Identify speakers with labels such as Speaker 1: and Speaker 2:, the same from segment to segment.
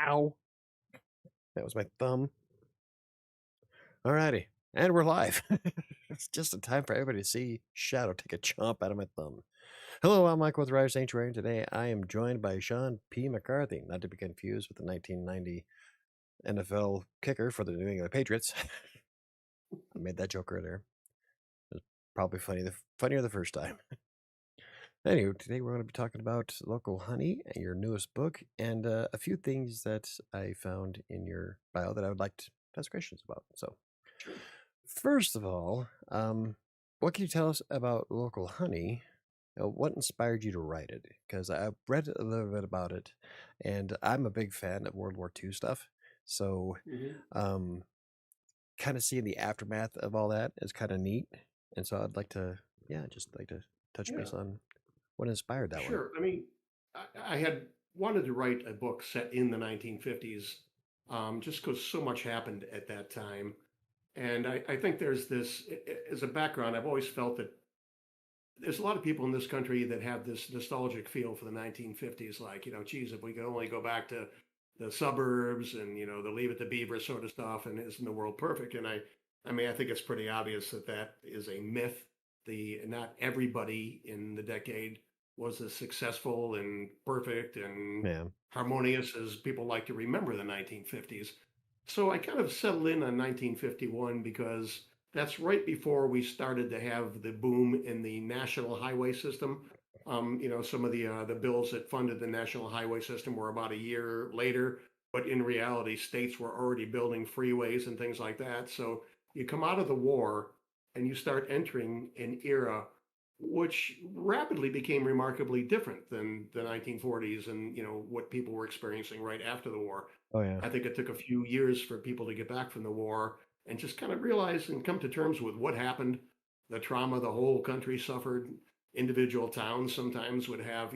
Speaker 1: Ow. That was my thumb. Alrighty. And we're live. It's just in time for everybody to see Shadow take a chomp out of my thumb. Hello, I'm Michael with WriterSanctuary, and today I am joined by Shawn P. McCarthy, not to be confused with the 1990 NFL kicker for the New England Patriots. I made that joke earlier. It was probably funnier the first time. Anyway, today we're going to be talking about local honey, your newest book, and a few things that I found in your bio that I would like to ask questions about. So,
Speaker 2: Sure.
Speaker 1: first of all, what can you tell us about local honey? What inspired you to write it? Because I read a little bit about it, and I'm a big fan of World War II stuff. So,
Speaker 2: hmm
Speaker 1: um, kind of seeing the aftermath of all that is kind of neat. And so I'd like to, just like to touch
Speaker 2: Yeah,
Speaker 1: base on what inspired that one.
Speaker 2: sure. I mean, I had wanted to write a book set in the 1950s, just because so much happened at that time. And I think there's this, as a background, I've always felt that there's a lot of people in this country that have this nostalgic feel for the 1950s. Like, geez, if we could only go back to the suburbs and, the Leave It to Beaver sort of stuff, and isn't the world perfect? And I mean, I think it's pretty obvious that that is a myth. Not everybody in the decade was as successful and perfect and
Speaker 1: Yeah.
Speaker 2: harmonious as people like to remember the 1950s. So I kind of settled in on 1951 because that's right before we started to have the boom in the national highway system. Some of the bills that funded the national highway system were about a year later, but in reality, states were already building freeways and things like that. So you come out of the war and you start entering an era which rapidly became remarkably different than the 1940s and what people were experiencing right after the war.
Speaker 1: Oh, yeah.
Speaker 2: I think it took a few years for people to get back from the war and just kind of realize and come to terms with what happened, the trauma the whole country suffered. Individual towns sometimes would have,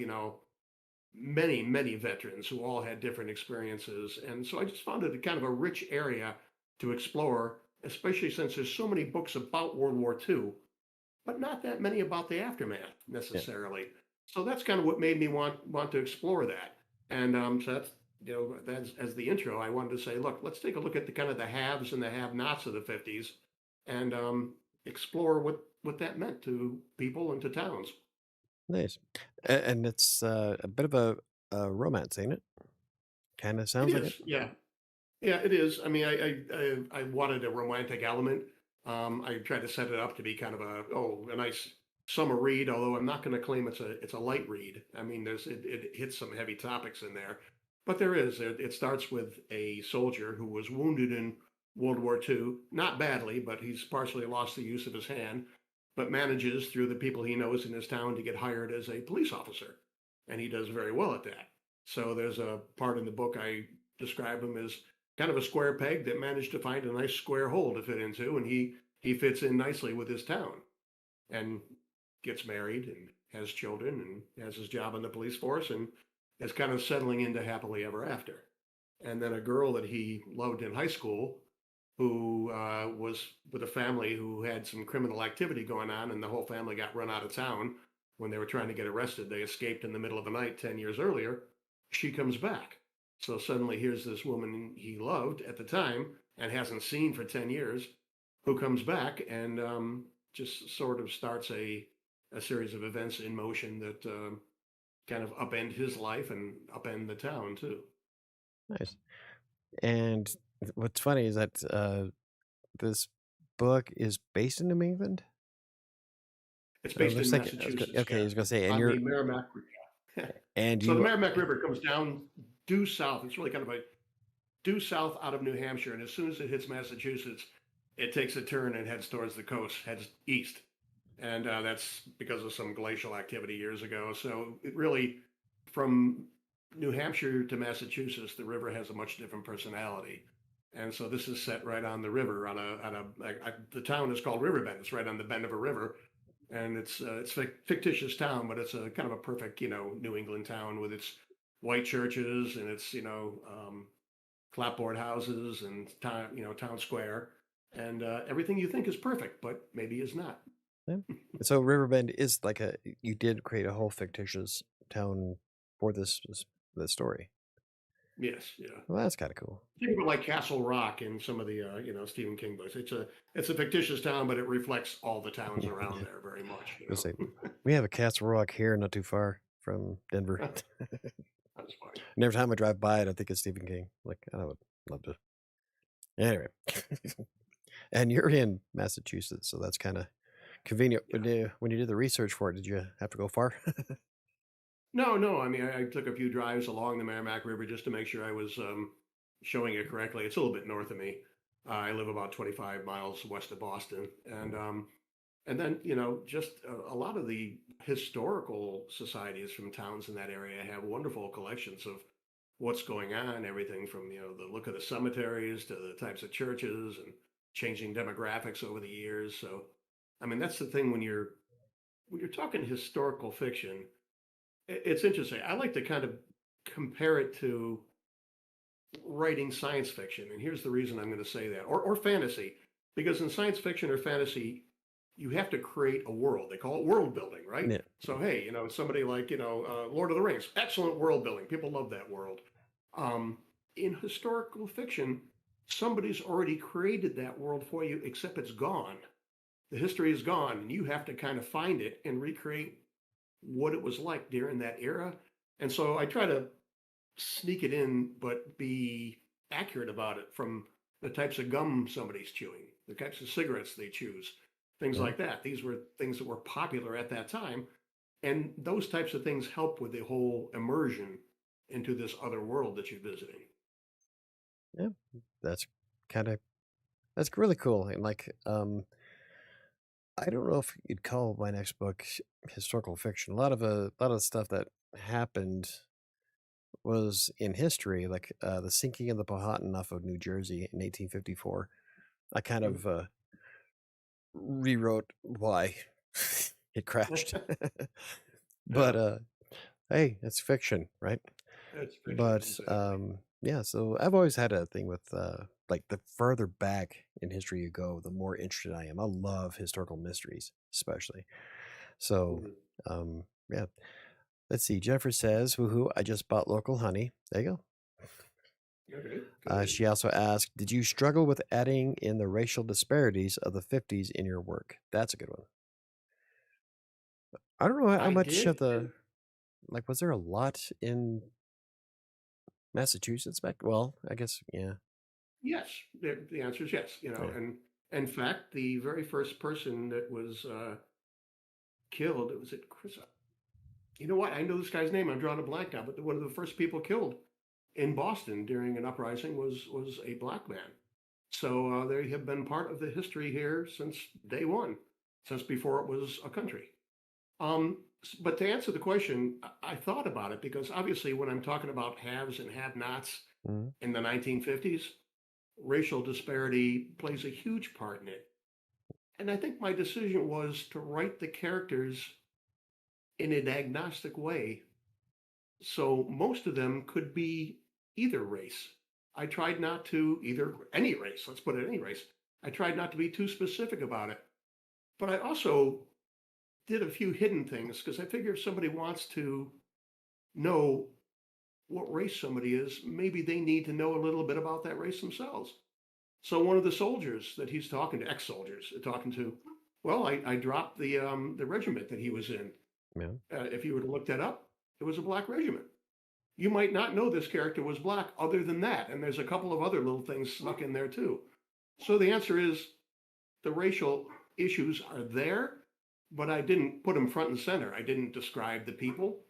Speaker 2: many, many veterans who all had different experiences. And so I just found it a kind of a rich area to explore, especially since there's so many books about World War II, but not that many about the aftermath
Speaker 1: Yeah.
Speaker 2: necessarily. So that's kind of what made me want to explore that. And so that's as the intro. I wanted to say, look, let's take a look at the kind of the haves and the have-nots of the '50s, and explore what that meant to people and to towns.
Speaker 1: Nice. And it's a bit of a romance, ain't it? Kind of
Speaker 2: It
Speaker 1: sounds like it.
Speaker 2: is, yeah, yeah, it is. I mean, I wanted a romantic element. I tried to set it up to be kind of a nice summer read, although I'm not going to claim it's a light read. I mean, it hits some heavy topics in there, but there is. It starts with a soldier who was wounded in World War II, not badly, but he's partially lost the use of his hand, but manages through the people he knows in his town to get hired as a police officer, and he does very well at that. So there's a part in the book I describe him as kind of a square peg that managed to find a nice square hole to fit into, and he fits in nicely with his town and gets married and has children and has his job in the police force and is kind of settling into happily ever after. And then a girl that he loved in high school who was with a family who had some criminal activity going on, and the whole family got run out of town when they were trying to get arrested. They escaped in the middle of the night 10 years earlier. She comes back. So suddenly here's this woman he loved at the time and hasn't seen for 10 years who comes back and just sort of starts a series of events in motion that kind of upend his life and upend the town too.
Speaker 1: Nice. And what's funny is that this book is based in New England.
Speaker 2: It's
Speaker 1: It
Speaker 2: based in
Speaker 1: looks like
Speaker 2: Massachusetts,
Speaker 1: okay. I
Speaker 2: yeah,
Speaker 1: was gonna say, and
Speaker 2: on the
Speaker 1: you're
Speaker 2: Merrimack River. Yeah.
Speaker 1: and
Speaker 2: So the
Speaker 1: you
Speaker 2: Merrimack River comes down due south. It's really kind of a due south out of New Hampshire, and as soon as it hits Massachusetts, it takes a turn and heads towards the coast, heads east, and that's because of some glacial activity years ago. So it really, from New Hampshire to Massachusetts, the river has a much different personality. And so this is set right on the river the town is called Riverbend. It's right on the bend of a river, and it's a fictitious town, but it's a kind of a perfect New England town with its white churches and its clapboard houses and town square and everything you think is perfect, but maybe is not.
Speaker 1: yeah. So Riverbend is like you did create a whole fictitious town for this story.
Speaker 2: Yes, yeah.
Speaker 1: Well, that's kind of cool.
Speaker 2: Think of it like Castle Rock in some of the Stephen King books. It's a fictitious town, but it reflects all the towns around
Speaker 1: Yeah,
Speaker 2: there very much.
Speaker 1: let's say we have a Castle Rock here, not too far from Denver.
Speaker 2: That's funny.
Speaker 1: And every time I drive by it, I think it's Stephen King. Like, I would love to. Anyway, and you're in Massachusetts, so that's kind of convenient.
Speaker 2: Yeah.
Speaker 1: When you did the research for it, did you have to go far?
Speaker 2: No, no. I mean, I took a few drives along the Merrimack River just to make sure I was showing it correctly. It's a little bit north of me. I live about 25 miles west of Boston, and then just a lot of the historical societies from towns in that area have wonderful collections of what's going on. Everything from the look of the cemeteries to the types of churches and changing demographics over the years. So, I mean, that's the thing when you're talking historical fiction. It's interesting. I like to kind of compare it to writing science fiction. And here's the reason I'm going to say that, or fantasy, because in science fiction or fantasy, you have to create a world. They call it world building, right?
Speaker 1: Yeah.
Speaker 2: So, hey, somebody like, Lord of the Rings, excellent world building. People love that world. Um, in historical fiction, somebody's already created that world for you, except it's gone. The history is gone, and you have to kind of find it and recreate what it was like during that era. And so I try to sneak it in, but be accurate about it, from the types of gum somebody's chewing, the types of cigarettes they choose, things
Speaker 1: Yeah.
Speaker 2: like that. These were things that were popular at that time. And those types of things help with the whole immersion into this other world that you're visiting.
Speaker 1: Yeah. That's kind of that's really cool. And like, I don't know if you'd call my next book historical fiction. A lot of stuff that happened was in history, like the sinking of the Powhatan off of New Jersey in 1854. I kind
Speaker 2: Mm.
Speaker 1: of rewrote why it crashed. But
Speaker 2: Yeah,
Speaker 1: hey, it's fiction, right?
Speaker 2: it's fiction,
Speaker 1: But
Speaker 2: exactly.
Speaker 1: yeah, so I've always had a thing with like the further back in history you go, the more interested I am. I love historical mysteries, especially. So
Speaker 2: Mhm.
Speaker 1: yeah. Let's see. Jennifer says, woohoo, I just bought local honey. There you go.
Speaker 2: Okay, good.
Speaker 1: She also asked, did you struggle with adding in the racial disparities of the 50s in your work? That's a good one. I don't know how
Speaker 2: I
Speaker 1: much of
Speaker 2: did,
Speaker 1: the,
Speaker 2: and
Speaker 1: like, was there a lot in Massachusetts back? Well, I guess, yeah.
Speaker 2: yes, the answer is yes.
Speaker 1: Yeah.
Speaker 2: And in fact, the very first person that was killed, it was at Chris. You know what? I know this guy's name. I'm drawing a blank now. But one of the first people killed in Boston during an uprising was a black man. So they have been part of the history here since day one, since before it was a country. But to answer the question, I thought about it because obviously, when I'm talking about haves and have-nots
Speaker 1: Mhm.
Speaker 2: in the 1950s, racial disparity plays a huge part in it. And I think my decision was to write the characters in an agnostic way. So most of them could be either race. I tried not to either any race, let's put it any race. I tried not to be too specific about it. But I also did a few hidden things because I figure if somebody wants to know what race somebody is, maybe they need to know a little bit about that race themselves. So one of the soldiers that he's talking to, ex-soldiers, talking to, well, I dropped the regiment that he was in.
Speaker 1: Yeah.
Speaker 2: If you were to look that up, it was a black regiment. You might not know this character was black other than that, and there's a couple of other little things snuck in there too. So the answer is the racial issues are there, but I didn't put them front and center. I didn't describe the people.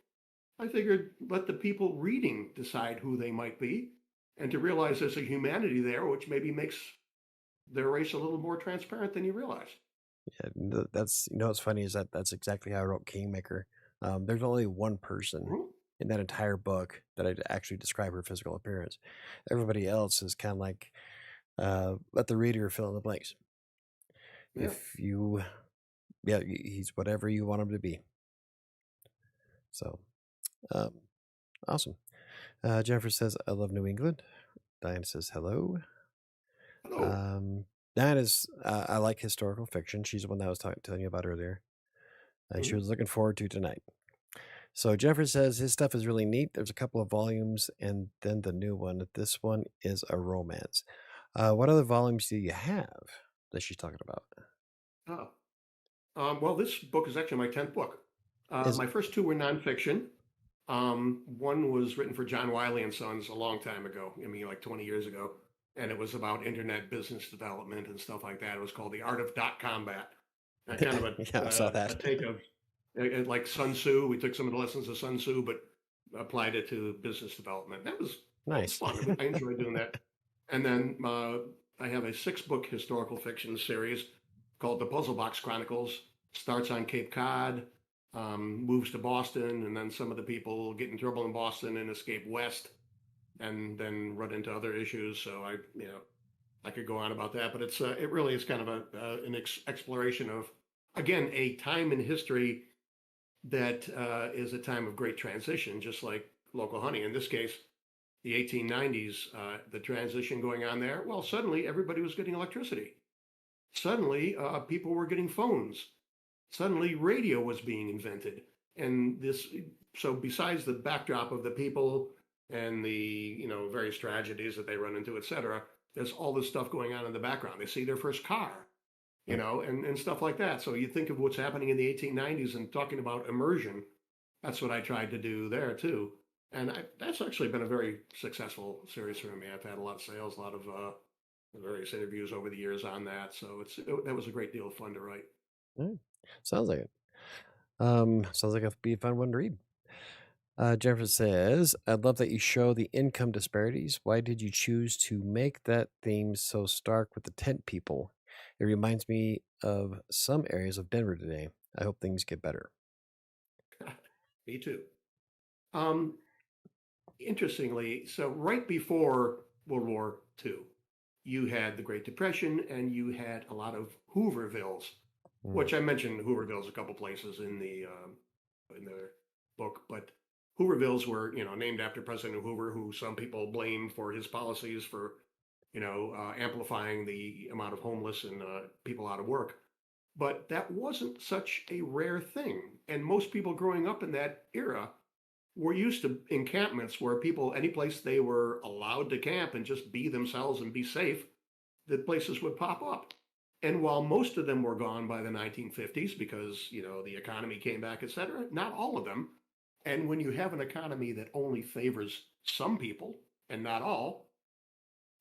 Speaker 2: I figured let the people reading decide who they might be, and to realize there's a humanity there, which maybe makes their race a little more transparent than you realize.
Speaker 1: Yeah, that's what's funny is that that's exactly how I wrote Kingmaker. There's only one person
Speaker 2: Mhm.
Speaker 1: in that entire book that I'd actually describe her physical appearance. Everybody else is kind of like let the reader fill in the blanks.
Speaker 2: Yeah.
Speaker 1: If you, yeah, he's whatever you want him to be. So um, awesome. Jennifer says, I love New England. Diane says, hello.
Speaker 2: Hello.
Speaker 1: Um, Diane is, I like historical fiction. She's the one that I was telling you about earlier. And she
Speaker 2: Mhm.
Speaker 1: was looking forward to tonight. So Jennifer says his stuff is really neat. There's a couple of volumes, and then the new one. This one is a romance. What other volumes do you have that she's talking about?
Speaker 2: Oh, well, this book is actually my 10th book.
Speaker 1: Is
Speaker 2: My first two were nonfiction. One was written for John Wiley and Sons a long time ago. I mean, like 20 years ago, and it was about internet business development and stuff like that. It was called The Art of Dot Combat. Kind of
Speaker 1: yeah, I saw
Speaker 2: a
Speaker 1: that.
Speaker 2: take of like Sun Tzu. We took some of the lessons of Sun Tzu, but applied it to business development. That was
Speaker 1: Nice.
Speaker 2: fun. I enjoyed doing that. And then I have a 6-book historical fiction series called The Puzzle Box Chronicles. Starts on Cape Cod, moves to Boston, and then some of the people get in trouble in Boston and escape west, and then run into other issues. So I could go on about that, but it really is kind of an exploration of, again, a time in history that is a time of great transition, just like local honey. In this case, the 1890s, the transition going on there. Well, suddenly everybody was getting electricity. Suddenly, people were getting phones. Suddenly, radio was being invented, and this. So, besides the backdrop of the people and the various tragedies that they run into, etc., there's all this stuff going on in the background. They see their first car, and stuff like that. So you think of what's happening in the 1890s and talking about immersion. That's what I tried to do there too. And that's actually been a very successful series for me. I've had a lot of sales, a lot of various interviews over the years on that. So that was a great deal of fun to write.
Speaker 1: Mm, sounds like it. Sounds like it'd be a fun one to read. Jennifer says, I'd love that you show the income disparities. Why did you choose to make that theme so stark with the tent people? It reminds me of some areas of Denver today. I hope things get better.
Speaker 2: Me too. Um, Interestingly, so right before World War II, you had the Great Depression and you had a lot of Hoovervilles,
Speaker 1: Mm,
Speaker 2: which I mentioned Hoovervilles a couple places in the book, but Hoovervilles were named after President Hoover, who some people blame for his policies for amplifying the amount of homeless and people out of work. But that wasn't such a rare thing, and most people growing up in that era were used to encampments where people, any place they were allowed to camp and just be themselves and be safe, the places would pop up. And while most of them were gone by the 1950s because, the economy came back, et cetera, not all of them. And when you have an economy that only favors some people and not all,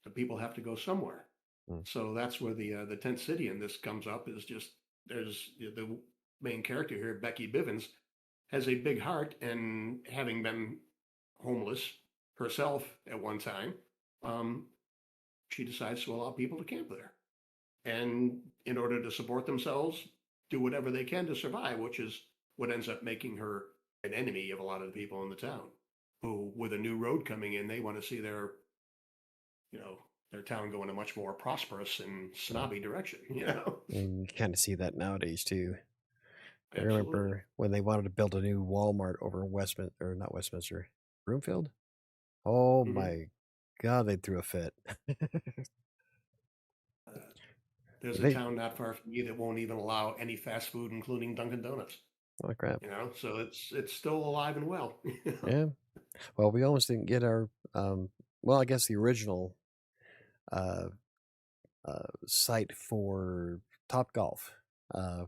Speaker 2: the people have to go somewhere.
Speaker 1: mm,
Speaker 2: So that's where the tent city in this comes up. Is just there's the main character here, Becky Bivens, has a big heart, and having been homeless herself at one time, um, she decides to allow people to camp there, and in order to support themselves, do whatever they can to survive, which is what ends up making her an enemy of a lot of the people in the town, who, with a new road coming in, they want to see you know, their town go in a much more prosperous and snobby direction.
Speaker 1: and you kind of see that nowadays too. I
Speaker 2: Absolutely.
Speaker 1: remember when they wanted to build a new Walmart over in Westminster, or not Westminster, Broomfield. Oh
Speaker 2: Hmm.
Speaker 1: my God, they threw a fit.
Speaker 2: Uh, there's a
Speaker 1: they,
Speaker 2: town not far from me that won't even allow any fast food, including Dunkin' Donuts.
Speaker 1: oh crap.
Speaker 2: So it's still alive and well.
Speaker 1: Yeah. Well, we almost didn't get our, well, I guess the original uh, site for Top Golf uh,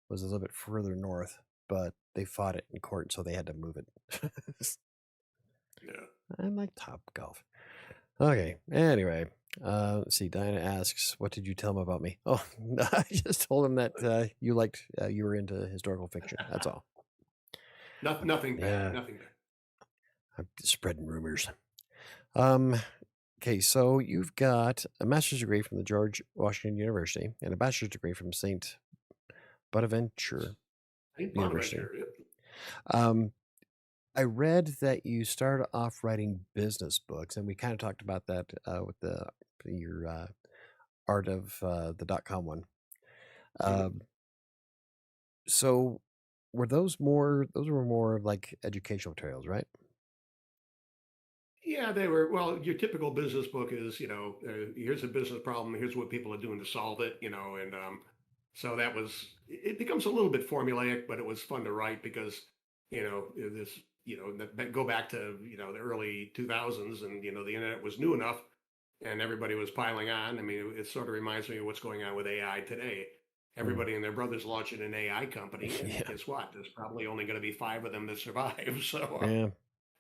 Speaker 1: was a little bit further north, but they fought it in court, so they had to move it.
Speaker 2: Yeah.
Speaker 1: I like Top Golf. Okay. Anyway, let's see. Diana asks, "What did you tell him about me?" Oh, I just told him that you were into historical fiction. That's all.
Speaker 2: Nothing bad.
Speaker 1: Yeah,
Speaker 2: Nothing bad.
Speaker 1: I'm spreading rumors. Um. Okay, so you've got a master's degree from the George Washington University and a bachelor's degree from Saint Bonaventure
Speaker 2: Ain't
Speaker 1: University.
Speaker 2: Bonaventure.
Speaker 1: Um, I read that you started off writing business books, and we kind of talked about that with your art of the .com one.
Speaker 2: Mhm.
Speaker 1: Um, so were those more? Those were more of like educational materials, right?
Speaker 2: Yeah, they were. Well, your typical business book is, here's a business problem, here's what people are doing to solve it, and so that was, it becomes a little bit formulaic, but it was fun to write because this, go back to, the early 2000s, and, the internet was new enough and everybody was piling on. I mean, it sort of reminds me of what's going on with AI today.
Speaker 1: Mm.
Speaker 2: Everybody and their brother's launching an AI company, and
Speaker 1: Yeah.
Speaker 2: guess what? There's probably only going to be five of them that survive. So,
Speaker 1: Yeah.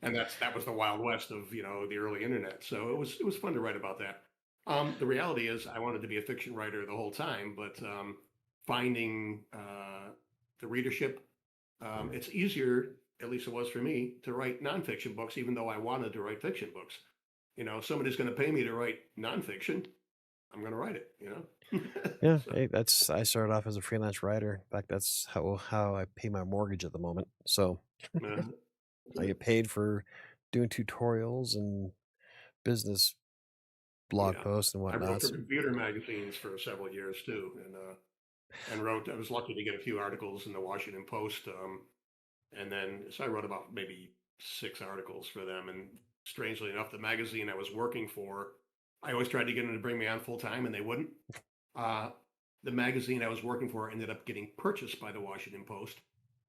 Speaker 2: and that was the wild west of the early internet. So it was fun to write about that. The reality is, I wanted to be a fiction writer the whole time, but finding the readership, it's easier, at least it was for me, to write nonfiction books, even though I wanted to write fiction books. If somebody's going to pay me to write nonfiction, I'm going to write it.
Speaker 1: Yeah.
Speaker 2: So
Speaker 1: Hey, I started off as a freelance writer. In fact, that's how I pay my mortgage at the moment. So
Speaker 2: uh,
Speaker 1: I get paid for doing tutorials and business blog
Speaker 2: yeah,
Speaker 1: posts and
Speaker 2: I wrote
Speaker 1: whatnot.
Speaker 2: for
Speaker 1: So,
Speaker 2: computer magazines for several years too, and wrote. I was lucky to get a few articles in the Washington Post, and then so I wrote about maybe six articles for them. And strangely enough, the magazine I was working for, I always tried to get them to bring me on full time, and they wouldn't. Uh, the magazine I was working for ended up getting purchased by the Washington Post,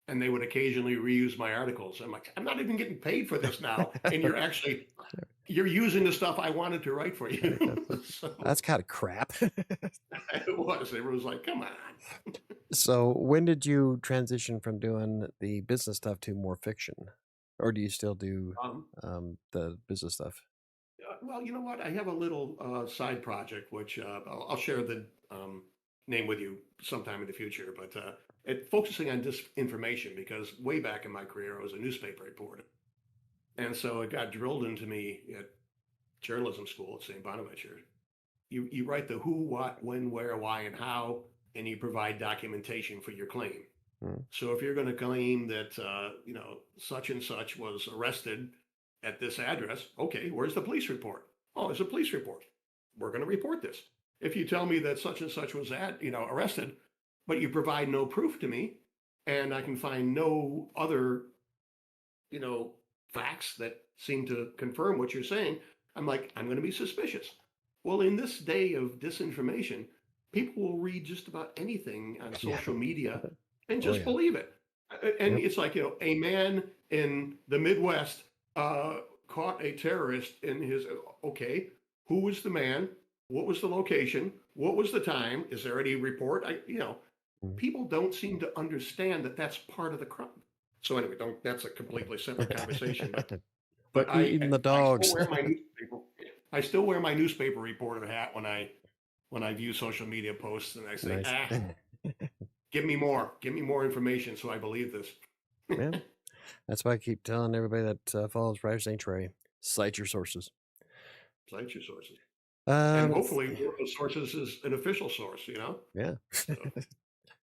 Speaker 2: and they would occasionally reuse my articles. I'm like, I'm not even getting paid for this now, and you're using the stuff I wanted to write for you. So
Speaker 1: that's kind of crap.
Speaker 2: it was. Everyone was like, come on.
Speaker 1: So when did you transition from doing the business stuff to more fiction, or do you still do
Speaker 2: Um,
Speaker 1: the business stuff?
Speaker 2: well, you know what? I have a little side project, which I'll share the name with you sometime in the future. But focusing on disinformation, because way back in my career, I was a newspaper reporter. And so it got drilled into me at journalism school at St. Bonaventure. You write the who, what, when, where, why, and how, and you provide documentation for your claim.
Speaker 1: Mm.
Speaker 2: So if you're going to claim that such and such was arrested at this address, okay, where's the police report? Oh, there's a police report. We're going to report this. If you tell me that such and such was arrested, but you provide no proof to me, and I can find no other you know facts that seem to confirm what you're saying, I'm like, I'm going to be suspicious. Well, in this day of disinformation, people will read just about anything on
Speaker 1: Yeah.
Speaker 2: social media and
Speaker 1: Oh
Speaker 2: just
Speaker 1: yeah.
Speaker 2: believe it. And
Speaker 1: Yep.
Speaker 2: it's like, a man in the Midwest caught a terrorist in his, okay, who was the man? What was the location? What was the time? Is there any report?
Speaker 1: Mm.
Speaker 2: People don't seem to understand that that's part of the crime. So anyway, don't. That's a completely separate conversation. But
Speaker 1: But
Speaker 2: but I
Speaker 1: eating the
Speaker 2: I still
Speaker 1: dogs.
Speaker 2: wear my newspaper. I still wear my newspaper reporter hat when I view social media posts, and I say,
Speaker 1: Nice.
Speaker 2: give me more information, so I believe this.
Speaker 1: Yeah, that's why I keep telling everybody that follows Writer Sanctuary, cite your sources.
Speaker 2: Cite your sources, and
Speaker 1: Um,
Speaker 2: hopefully one of those sources is an official source.
Speaker 1: yeah.
Speaker 2: So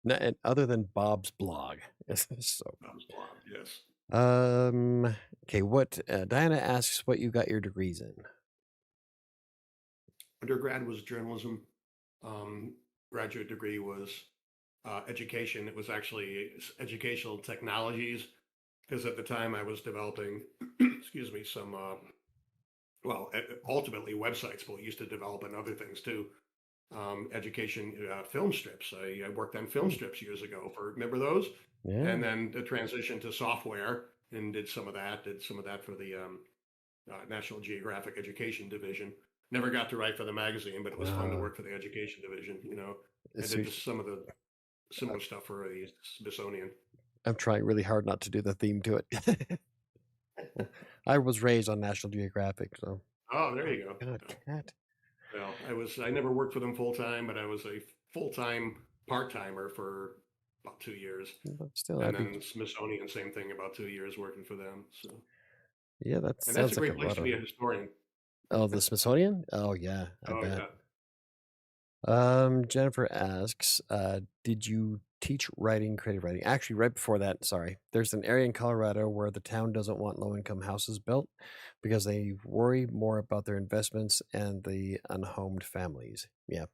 Speaker 1: And other than Bob's blog. So,
Speaker 2: Bob's blog, yes.
Speaker 1: um, okay. What Diana asks, what you got your degrees in?
Speaker 2: Undergrad was journalism. Graduate degree was education. It was actually educational technologies, because at the time I was developing, excuse me, some, ultimately websites, but we used to develop and other things too. Education film strips. I worked on film
Speaker 1: Hmm.
Speaker 2: strips years ago remember those?
Speaker 1: Yeah.
Speaker 2: And then the transition to software, and did some of that, for the National Geographic Education Division. Never got to write for the magazine, but it was fun to
Speaker 1: Uh,
Speaker 2: work for the education division. I
Speaker 1: it's,
Speaker 2: did some of the similar stuff for the Smithsonian.
Speaker 1: I'm trying really hard not to do the theme to it. Well, I was raised on National Geographic, so.
Speaker 2: Oh, there
Speaker 1: Oh,
Speaker 2: you go.
Speaker 1: God,
Speaker 2: Yeah.
Speaker 1: cat.
Speaker 2: Well, I never worked for them full time, but I was a full time part timer for about 2 years,
Speaker 1: But still,
Speaker 2: and
Speaker 1: I'd be.
Speaker 2: then Smithsonian, same thing, about 2 years working for them. So,
Speaker 1: Yeah, that
Speaker 2: and that's
Speaker 1: sounds
Speaker 2: a
Speaker 1: like a
Speaker 2: great place
Speaker 1: lot
Speaker 2: to
Speaker 1: of.
Speaker 2: be a historian.
Speaker 1: Oh, the Smithsonian? Oh, yeah, I
Speaker 2: Oh
Speaker 1: bet.
Speaker 2: yeah.
Speaker 1: Jennifer asks, did you teach writing, creative writing? Actually, right before that, sorry. There's an area in Colorado where the town doesn't want low-income houses built because they worry more about their investments and the unhomed families. Yeah,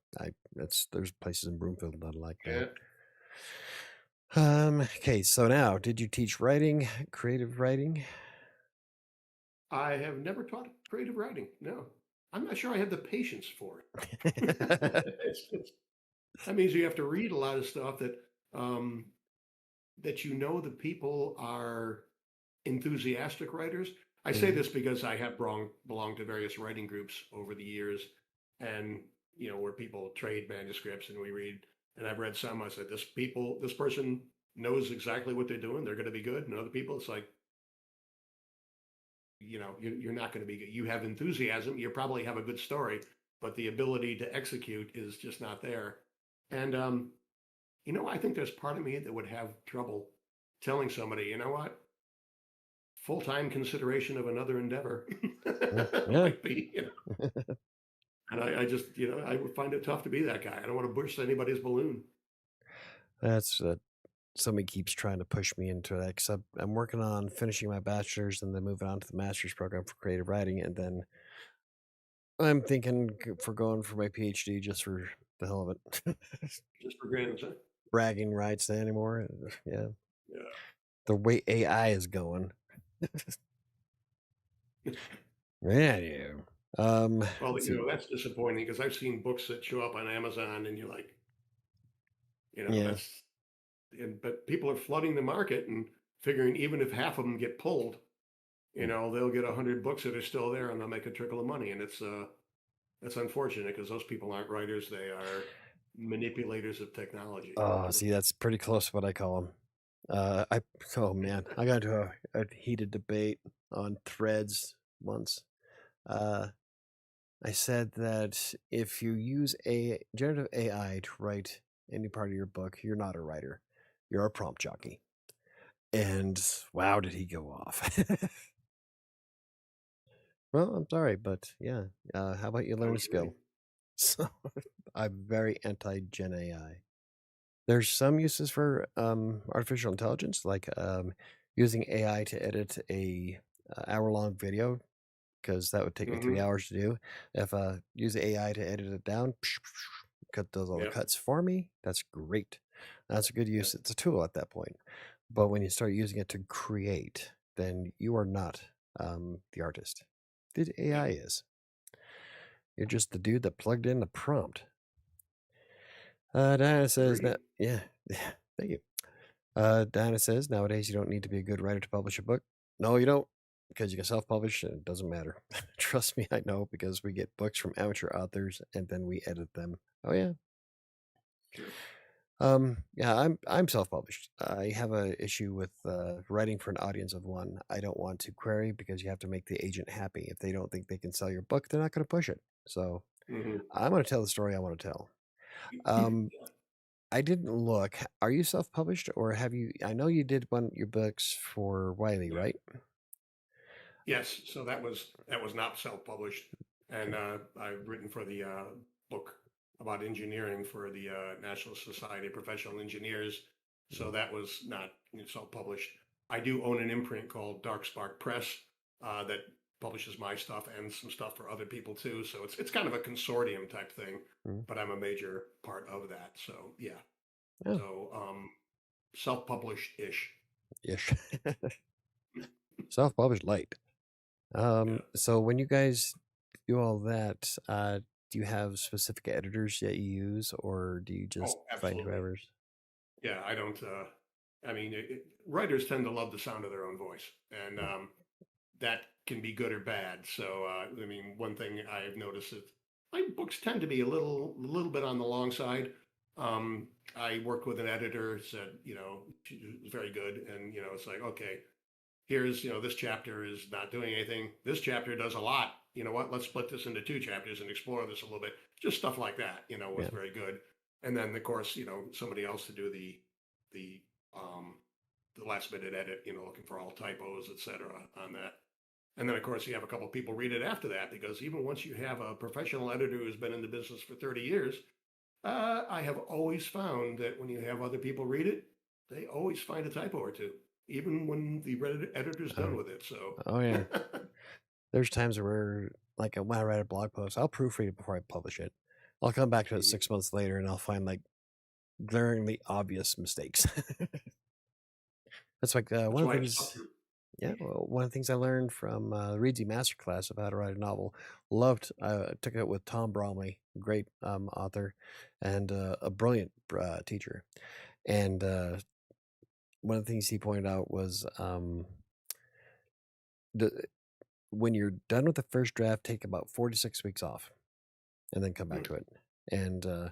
Speaker 1: there's places in Broomfield that are like that.
Speaker 2: Yeah.
Speaker 1: Okay, so now, did you teach writing, creative writing?
Speaker 2: I have never taught creative writing. No, I'm not sure I have the patience for it. That means you have to read a lot of stuff that um, that you know the people are enthusiastic writers. I say
Speaker 1: Mhm.
Speaker 2: this because I have belonged to various writing groups over the years, and where people trade manuscripts and we read. And I've read some. I said, this person knows exactly what they're doing. They're going to be good. And other people, it's like, you're not going to be good. You have enthusiasm. You probably have a good story, but the ability to execute is just not there. And I think there's part of me that would have trouble telling somebody, you know what, full-time consideration of another endeavor
Speaker 1: Mm, yeah.
Speaker 2: might be, and I just, I would find it tough to be that guy. I don't want to burst anybody's balloon.
Speaker 1: That's somebody keeps trying to push me into that because I'm working on finishing my bachelor's and then moving on to the master's program for creative writing, and then I'm thinking for going for my PhD just for the hell of it.
Speaker 2: Just for granted, huh?
Speaker 1: Bragging rights anymore. Yeah,
Speaker 2: Yeah.
Speaker 1: the way AI is going. Yeah, yeah.
Speaker 2: Well,
Speaker 1: Let's see.
Speaker 2: that's disappointing because I've seen books that show up on Amazon and you're like,
Speaker 1: Yeah.
Speaker 2: that's, but people are flooding the market and figuring even if half of them get pulled, they'll get 100 books that are still there and they'll make a trickle of money. And that's unfortunate because those people aren't writers. They are manipulators of technology.
Speaker 1: Oh, see, that's pretty close to what I call them. I oh man, I got into a heated debate on Threads once. Uh, I said that if you use a generative AI to write any part of your book, you're not a writer. You're a prompt jockey. And wow, did he go off? Well, I'm sorry, but yeah. How about you
Speaker 2: I
Speaker 1: learn a
Speaker 2: would agree.
Speaker 1: skill? So I'm very anti Gen AI. There's some uses for artificial intelligence, like using AI to edit a hour-long video, because that would take me
Speaker 2: Hmm.
Speaker 1: 3 hours to do. If use AI to edit it down, cut those all the
Speaker 2: Yeah.
Speaker 1: cuts for me, that's great. That's a good
Speaker 2: Yeah.
Speaker 1: use. It's a tool at that point. But when you start using it to create, then you are not the artist. The
Speaker 2: Yeah.
Speaker 1: AI is. You're just the dude that plugged in the prompt. Diana says
Speaker 2: Agreed.
Speaker 1: that, yeah, yeah, thank you. Diana says nowadays you don't need to be a good writer to publish a book. No, you don't, because you can self-publish and it doesn't matter. Trust me, I know because we get books from amateur authors and then we edit them. Oh yeah.
Speaker 2: Sure.
Speaker 1: Yeah, I'm self-published. I have a issue with writing for an audience of one. I don't want to query because you have to make the agent happy. If they don't think they can sell your book, they're not going to push it. So
Speaker 2: Hmm.
Speaker 1: I'm going to tell the story I want to tell. Um, I didn't look. Are you self-published or have you? I know you did one your books for Wiley,
Speaker 2: Yeah.
Speaker 1: right?
Speaker 2: Yes. So that was not self-published, and I've written for the book about engineering for the National Society of Professional Engineers. So
Speaker 1: Mm,
Speaker 2: that was not self-published. I do own an imprint called Dark Spark Press that publishes my stuff and some stuff for other people too. So it's kind of a consortium type thing,
Speaker 1: mm.
Speaker 2: but I'm a major part of that. So yeah.
Speaker 1: Oh,
Speaker 2: So self-published ish.
Speaker 1: ish. Self-published light.
Speaker 2: Yeah.
Speaker 1: So when you guys do all that, do you have specific editors that you use, or do you just
Speaker 2: Oh,
Speaker 1: find
Speaker 2: absolutely.
Speaker 1: whoever's?
Speaker 2: Yeah, I don't. I mean, writers tend to love the sound of their own voice, and
Speaker 1: Mm,
Speaker 2: that can be good or bad. So, I mean, one thing I've noticed is my books tend to be a little bit on the long side. Um, I worked with an editor, said, she was very good, and it's like, okay, here's this chapter is not doing anything. This chapter does a lot. You know what? Let's split this into two chapters and explore this a little bit. Just stuff like that. Was
Speaker 1: yeah.
Speaker 2: very good. And then of course somebody else to do the um, the last minute edit. Looking for all typos, etc. on that. And then of course you have a couple of people read it after that because even once you have a professional editor who's been in the business for 30 years, I have always found that when you have other people read it, they always find a typo or two, even when the editor's done
Speaker 1: Oh,
Speaker 2: with it. So,
Speaker 1: oh yeah. There's times where, like, when I write a blog post, I'll proofread it before I publish it. I'll come back to it 6 months later and I'll find like glaringly obvious mistakes. That's like
Speaker 2: that's
Speaker 1: one of
Speaker 2: why
Speaker 1: the
Speaker 2: it's tough
Speaker 1: things.
Speaker 2: to.
Speaker 1: Yeah, well, one of the things I learned from Reedsy Masterclass of how to write a novel. Loved. Took it with Tom Bromley, great author, and a brilliant teacher. And one of the things he pointed out was the when you're done with the first draft, take about 4 to 6 weeks off and then come back
Speaker 2: Hmm.
Speaker 1: to it. And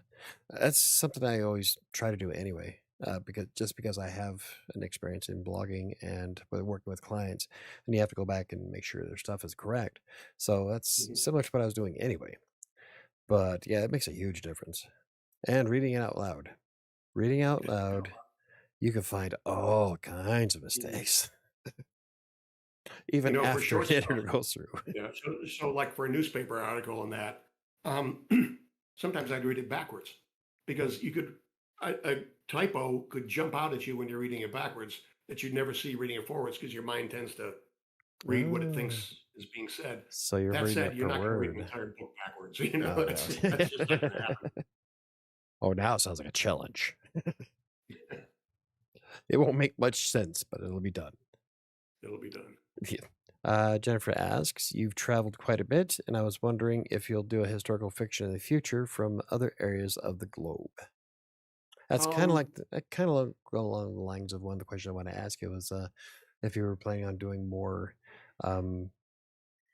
Speaker 1: that's something I always try to do anyway, because I have an experience in blogging and with working with clients, and you have to go back and make sure their stuff is correct. So that's
Speaker 2: Mhm.
Speaker 1: similar to what I was doing anyway. But yeah, it makes a huge difference. And reading it out loud. Reading out loud, you can find all kinds of
Speaker 2: Mhm.
Speaker 1: mistakes,
Speaker 2: You
Speaker 1: even
Speaker 2: know, for
Speaker 1: after
Speaker 2: short
Speaker 1: the
Speaker 2: stuff,
Speaker 1: editor goes through.
Speaker 2: yeah. So like for a newspaper article and that, um, sometimes I'd read it backwards because a typo could jump out at you when you're reading it backwards that you'd never see reading it forwards because your mind tends to read what it
Speaker 1: Oh,
Speaker 2: thinks is being said.
Speaker 1: so you're
Speaker 2: That
Speaker 1: reading
Speaker 2: said,
Speaker 1: it
Speaker 2: you're
Speaker 1: per
Speaker 2: not going to read an
Speaker 1: word.
Speaker 2: entire book backwards. You know,
Speaker 1: Oh god.
Speaker 2: that's just not going to happen.
Speaker 1: Oh, now it sounds like a challenge. It won't make much sense, but it'll be done.
Speaker 2: It'll be done.
Speaker 1: Yeah. Jennifer asks, you've traveled quite a bit, and I was wondering if you'll do a historical fiction in the future from other areas of the globe. That's kind of
Speaker 2: Um,
Speaker 1: like kind of along the lines of one of the questions I want to ask you was if you were planning on doing more um,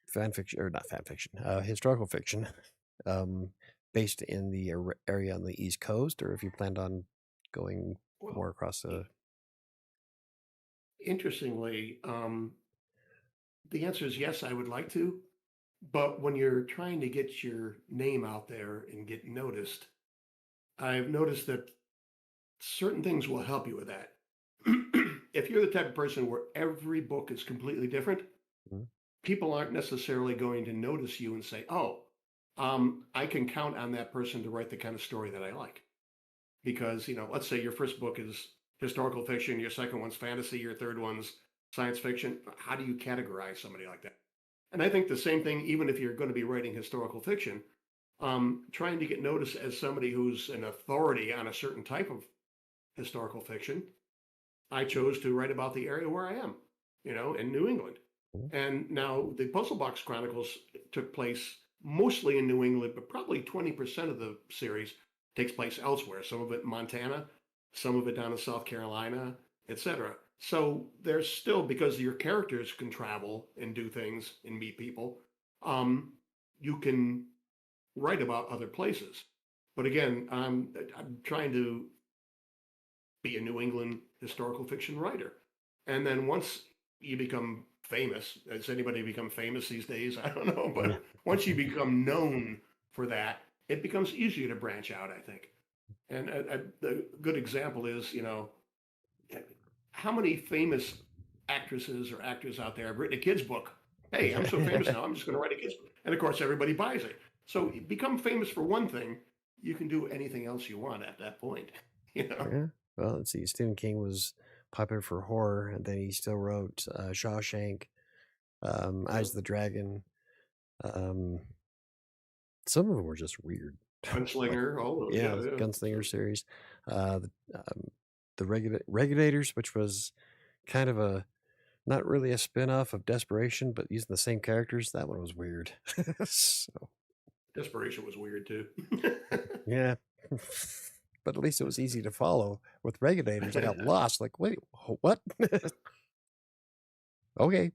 Speaker 1: fan fiction or not fan fiction, historical fiction, um, based in the area on the East Coast, or if you planned on going
Speaker 2: well,
Speaker 1: more across the.
Speaker 2: interestingly, the answer is yes, I would like to. But when you're trying to get your name out there and get noticed, I've noticed that certain things will help you with that. If you're the type of person where every book is completely different,
Speaker 1: Mhm.
Speaker 2: people aren't necessarily going to notice you and say, oh, I can count on that person to write the kind of story that I like. Because, let's say your first book is historical fiction, your second one's fantasy, your third one's science fiction. How do you categorize somebody like that? And I think the same thing, even if you're going to be writing historical fiction, trying to get noticed as somebody who's an authority on a certain type of historical fiction. I chose to write about the area where I am, in New England. And now the Puzzle Box Chronicles took place mostly in New England, but probably 20% of the series takes place elsewhere. Some of it in Montana, some of it down in South Carolina, etc. So there's still, because your characters can travel and do things and meet people, you can write about other places. But again, I'm trying to be a New England historical fiction writer. And then once you become famous, has anybody become famous these days? I don't know.
Speaker 1: Yeah.
Speaker 2: But once you become known for that, it becomes easier to branch out, I think. And the good example is, how many famous actresses or actors out there have written a kid's book? Hey, I'm so famous now, I'm just going to write a kid's book. And of course, everybody buys it. So become famous for one thing, you can do anything else you want at that point. You know,
Speaker 1: Yeah. Well, let's see. Stephen King was popular for horror, and then he still wrote Shawshank,
Speaker 2: yeah.
Speaker 1: Eyes of the Dragon. Um, some of them were just weird. Like,
Speaker 2: Gunslinger, all those,
Speaker 1: yeah,
Speaker 2: yeah,
Speaker 1: the
Speaker 2: yeah.
Speaker 1: Gunslinger
Speaker 2: So
Speaker 1: series, the Regulators, which was kind of a not really a spin-off of Desperation, but using the same characters. That one was weird. So
Speaker 2: Desperation was weird too.
Speaker 1: yeah, but at least it was easy to follow. With Regulators, I got lost. Like, wait, what? Okay.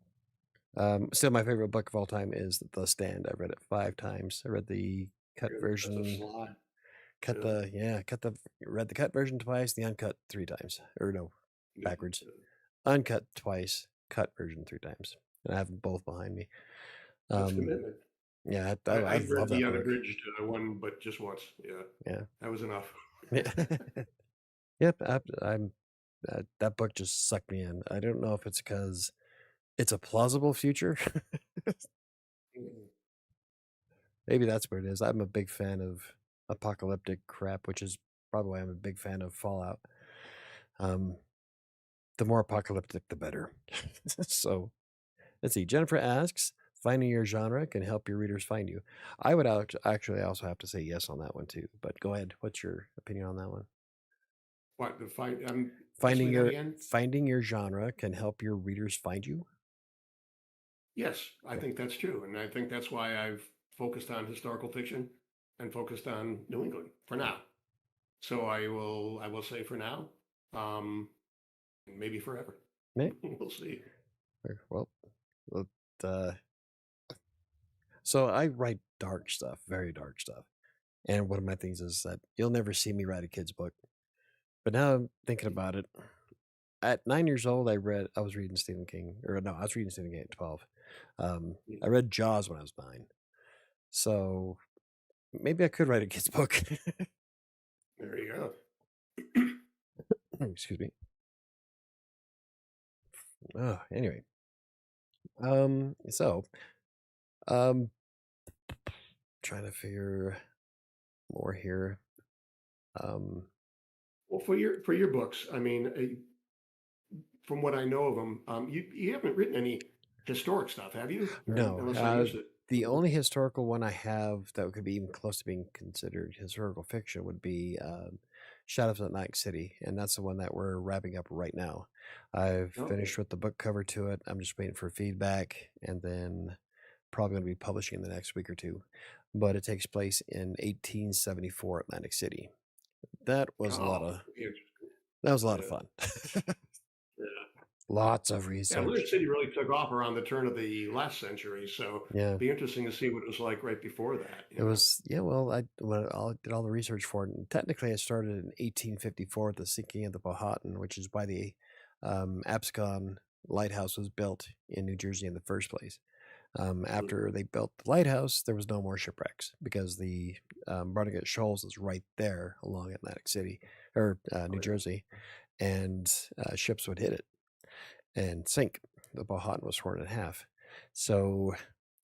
Speaker 1: Still, my favorite book of all time is The Stand. I read it 5 times. I read the cut
Speaker 2: Really, that's a
Speaker 1: version,
Speaker 2: slide.
Speaker 1: cut
Speaker 2: Yeah,
Speaker 1: the yeah, cut the read the cut version twice, the uncut 3 times, or no,
Speaker 2: yeah,
Speaker 1: backwards.
Speaker 2: yeah.
Speaker 1: Uncut twice, cut version 3 times, and I have them both behind me.
Speaker 2: That's
Speaker 1: Um,
Speaker 2: commitment.
Speaker 1: yeah,
Speaker 2: I
Speaker 1: I
Speaker 2: read
Speaker 1: love
Speaker 2: the
Speaker 1: that book.
Speaker 2: unabridged one, but just once. Yeah,
Speaker 1: Yeah,
Speaker 2: that was enough.
Speaker 1: yeah, yep. I'm that book just sucked me in. I don't know if it's because it's a plausible future.
Speaker 2: Mhm.
Speaker 1: Maybe that's what it is. I'm a big fan of apocalyptic crap, which is probably why I'm a big fan of Fallout. Um, the more apocalyptic, the better. So let's see. Jennifer asks, finding your genre can help your readers find you. I would actually also have to say yes on that one too. But go ahead. What's your opinion on that one?
Speaker 2: What the fight? Ask me that again.
Speaker 1: Finding your genre can help your readers find you.
Speaker 2: Yes, I
Speaker 1: Yeah.
Speaker 2: think that's true, and I think that's why I've focused on historical fiction and focused on New England for now. So I will say for now. Um, maybe forever.
Speaker 1: May
Speaker 2: We'll see.
Speaker 1: well, well, uh, so I write dark stuff, very dark stuff. And one of my things is that you'll never see me write a kid's book. But now I'm thinking about it. At 9 years old, I was reading Stephen King, or no, I was reading Stephen King at 12.
Speaker 2: Yeah,
Speaker 1: I read Jaws when I was 9. So maybe I could write a kid's book.
Speaker 2: there you go.
Speaker 1: Excuse me. Anyway, so um, trying to figure more here. Um,
Speaker 2: Well, for your books, I mean, from what I know of them, you haven't written any historic stuff, have you? Or
Speaker 1: no,
Speaker 2: unless I missed it.
Speaker 1: the only historical one I have that could be even close to being considered historical fiction would be Shadows of Atlantic City, and that's the one that we're wrapping up right now. I've
Speaker 2: Okay.
Speaker 1: finished with the book cover to it. I'm just waiting for feedback, and then probably going to be publishing in the next week or two. But it takes place in 1874 Atlantic City. That was a lot
Speaker 2: Oh,
Speaker 1: of
Speaker 2: interesting.
Speaker 1: that was a lot of
Speaker 2: Yeah.
Speaker 1: fun.
Speaker 2: Yeah.
Speaker 1: Lots of
Speaker 2: Yeah, Atlantic
Speaker 1: research.
Speaker 2: City really took off around the turn of the last century, so
Speaker 1: Yeah.
Speaker 2: be interesting to see what it was like right before that,
Speaker 1: It was, yeah, well, I did all the research for it. And technically, I started in 1854 with the sinking of the Powhatan, which is why the Absecon lighthouse was built in New Jersey in the first place.
Speaker 2: Mhm.
Speaker 1: After they built the lighthouse, there was no more shipwrecks because the Barnegat Shoals is right there along Atlantic City or New
Speaker 2: Oh, yeah.
Speaker 1: Jersey, and ships would hit it and sink. The Powhatan was torn in half. So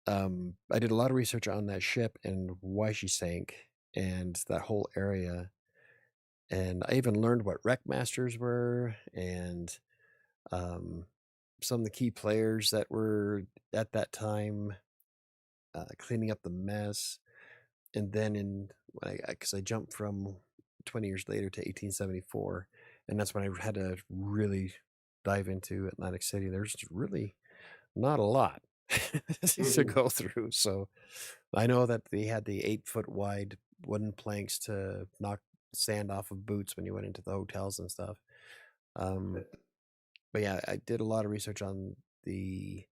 Speaker 1: I did a lot of research on that ship and why she sank and that whole area. And I even learned what wreck masters were and um, some of the key players that were at that time cleaning up the mess. And then because I jumped from 20 years later to 1874, and that's when I had to really dive into Atlantic City. There's really not a lot to
Speaker 2: Mhm.
Speaker 1: go through. So I know that they had the 8 foot wide wooden planks to knock sand off of boots when you went into the hotels and stuff. Um, but yeah, I did a lot of research on the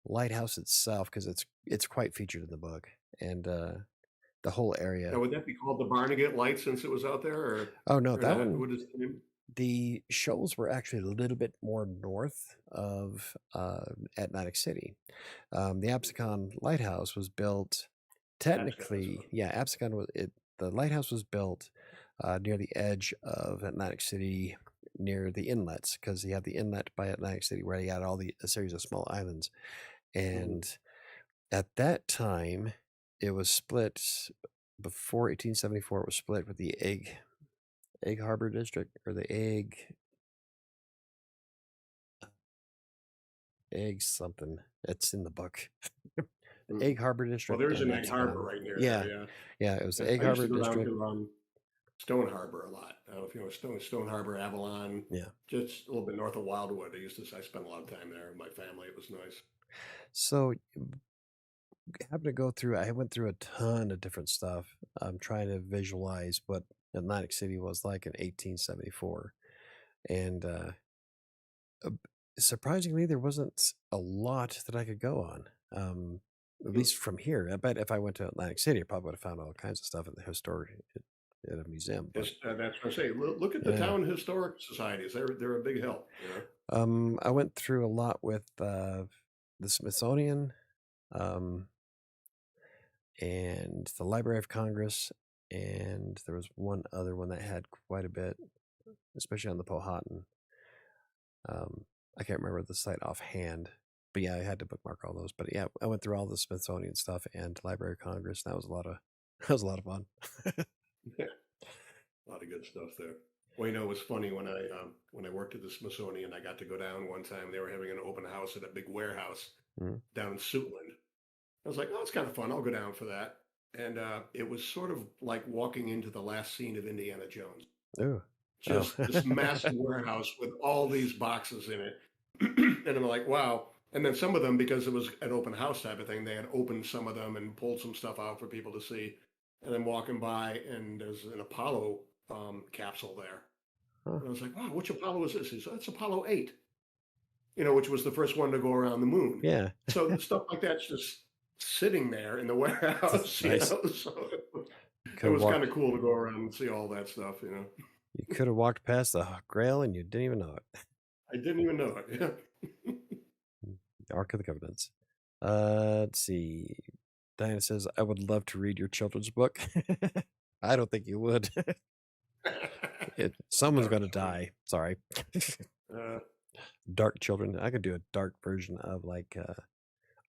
Speaker 1: lighthouse itself because it's quite featured in the book and the whole
Speaker 2: Now,
Speaker 1: area.
Speaker 2: would that be called the Barnegat Light since it was out there,
Speaker 1: Oh no,
Speaker 2: or
Speaker 1: that
Speaker 2: not?
Speaker 1: one.
Speaker 2: What is the name?
Speaker 1: The shows were actually a little bit more north of Atlantic City. The Absecon lighthouse was built
Speaker 2: Abscon, that's what.
Speaker 1: technically, yeah, Absecon was it. The lighthouse was built near the edge of Atlantic City, near the inlets, because you have the inlet by Atlantic City where you had a series of small islands.
Speaker 2: Mhm.
Speaker 1: And at that time, it was split before 1874. It was split with the Egg Harbor District or the Egg something. It's in the book. The
Speaker 2: Mm.
Speaker 1: Egg Harbor
Speaker 2: Well,
Speaker 1: District
Speaker 2: there's
Speaker 1: and
Speaker 2: an Egg Harbor
Speaker 1: Absecon.
Speaker 2: right near there.
Speaker 1: Yeah,
Speaker 2: Yeah.
Speaker 1: yeah, it was the
Speaker 2: Yeah.
Speaker 1: Egg
Speaker 2: I used to
Speaker 1: Harbor
Speaker 2: go down
Speaker 1: District.
Speaker 2: to Stone Harbor a lot. I don't know if you know Stone Harbor, Avalon,
Speaker 1: Yeah.
Speaker 2: just a little bit north of Wildwood. I spent a lot of time there with my family. It was nice.
Speaker 1: So having to go through, I went through a ton of different stuff. I'm trying to visualize what Atlantic City was like in 1874, and uh, surprisingly, there wasn't a lot that I could go on. At
Speaker 2: Mm.
Speaker 1: least from here. I bet if I went to Atlantic City, I probably would have found all kinds of stuff at a museum. But
Speaker 2: That's what I say. Look at the
Speaker 1: yeah,
Speaker 2: town historic societies. They're a big help. You know.
Speaker 1: I went through a lot with the Smithsonian. Um, and the Library of Congress, and there was one other one that had quite a bit, especially on the Powhatan. I can't remember the site offhand, but yeah, I had to bookmark all those. But yeah, I went through all the Smithsonian stuff and Library of Congress. That was a lot of that was a lot of fun.
Speaker 2: Yeah, a lot of good stuff there. Well, it was funny when I worked at the Smithsonian. I got to go down one time. They were having an open house at a big warehouse
Speaker 1: Mm.
Speaker 2: down in Suitland. I was like, oh, it's kind of fun. I'll go down for that. And it was sort of like walking into the last scene of Indiana Jones.
Speaker 1: Ooh. Oh.
Speaker 2: Just this massive warehouse with all these boxes in it. And I'm like, wow. And then some of them, because it was an open house type of thing, they had opened some of them and pulled some stuff out for people to see. And then walking by, and there's an Apollo capsule there.
Speaker 1: Huh.
Speaker 2: And I was like, wow, which Apollo is this? He said, it's Apollo 8, which was the first one to go around the moon.
Speaker 1: Yeah.
Speaker 2: So stuff like that's just sitting there in the warehouse,
Speaker 1: Nice.
Speaker 2: So
Speaker 1: Could
Speaker 2: it
Speaker 1: have
Speaker 2: was kind
Speaker 1: walked.
Speaker 2: of cool to go around and see all that stuff.
Speaker 1: You could have walked past the Grail and you didn't even know it.
Speaker 2: I didn't even know it. Yeah.
Speaker 1: The Ark of the Covenants. Let's see. Diana says, "I would love to read your children's book." I don't think you would. Someone's
Speaker 2: Dark
Speaker 1: going to
Speaker 2: children.
Speaker 1: die. Sorry.
Speaker 2: Uh,
Speaker 1: Dark children. I could do a dark version of like.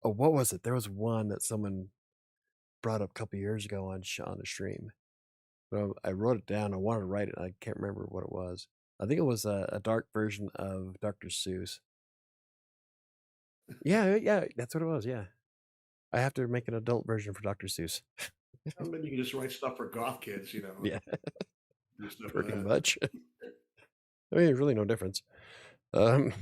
Speaker 1: Oh, what was it? There was one that someone brought up a couple years ago on a stream. Well, I wrote it down. I wanted to write it. I can't remember what it was. I think it was a dark version of Dr. Seuss. Yeah, yeah, that's what it was. Yeah, I have to make an adult version for Dr. Seuss.
Speaker 2: maybe you can just write stuff for goth kids,
Speaker 1: Yeah,
Speaker 2: do stuff with
Speaker 1: pretty
Speaker 2: that.
Speaker 1: much. I mean, there's really no difference. Um,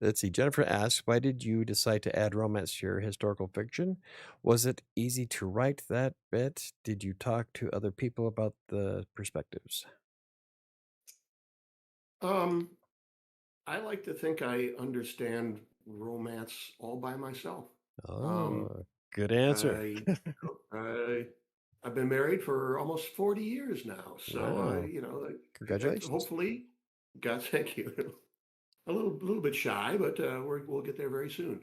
Speaker 1: let's see. Jennifer asks, "Why did you decide to add romance to your historical fiction? Was it easy to write that bit? Did you talk to other people about the perspectives?"
Speaker 2: Um, I like to think I understand romance all by myself. Um,
Speaker 1: Oh, good answer.
Speaker 2: I, I, I've been married for almost 40 years now, so
Speaker 1: Wow. Congratulations.
Speaker 2: hopefully, God, thank you. A little bit shy, but we'll get there very soon.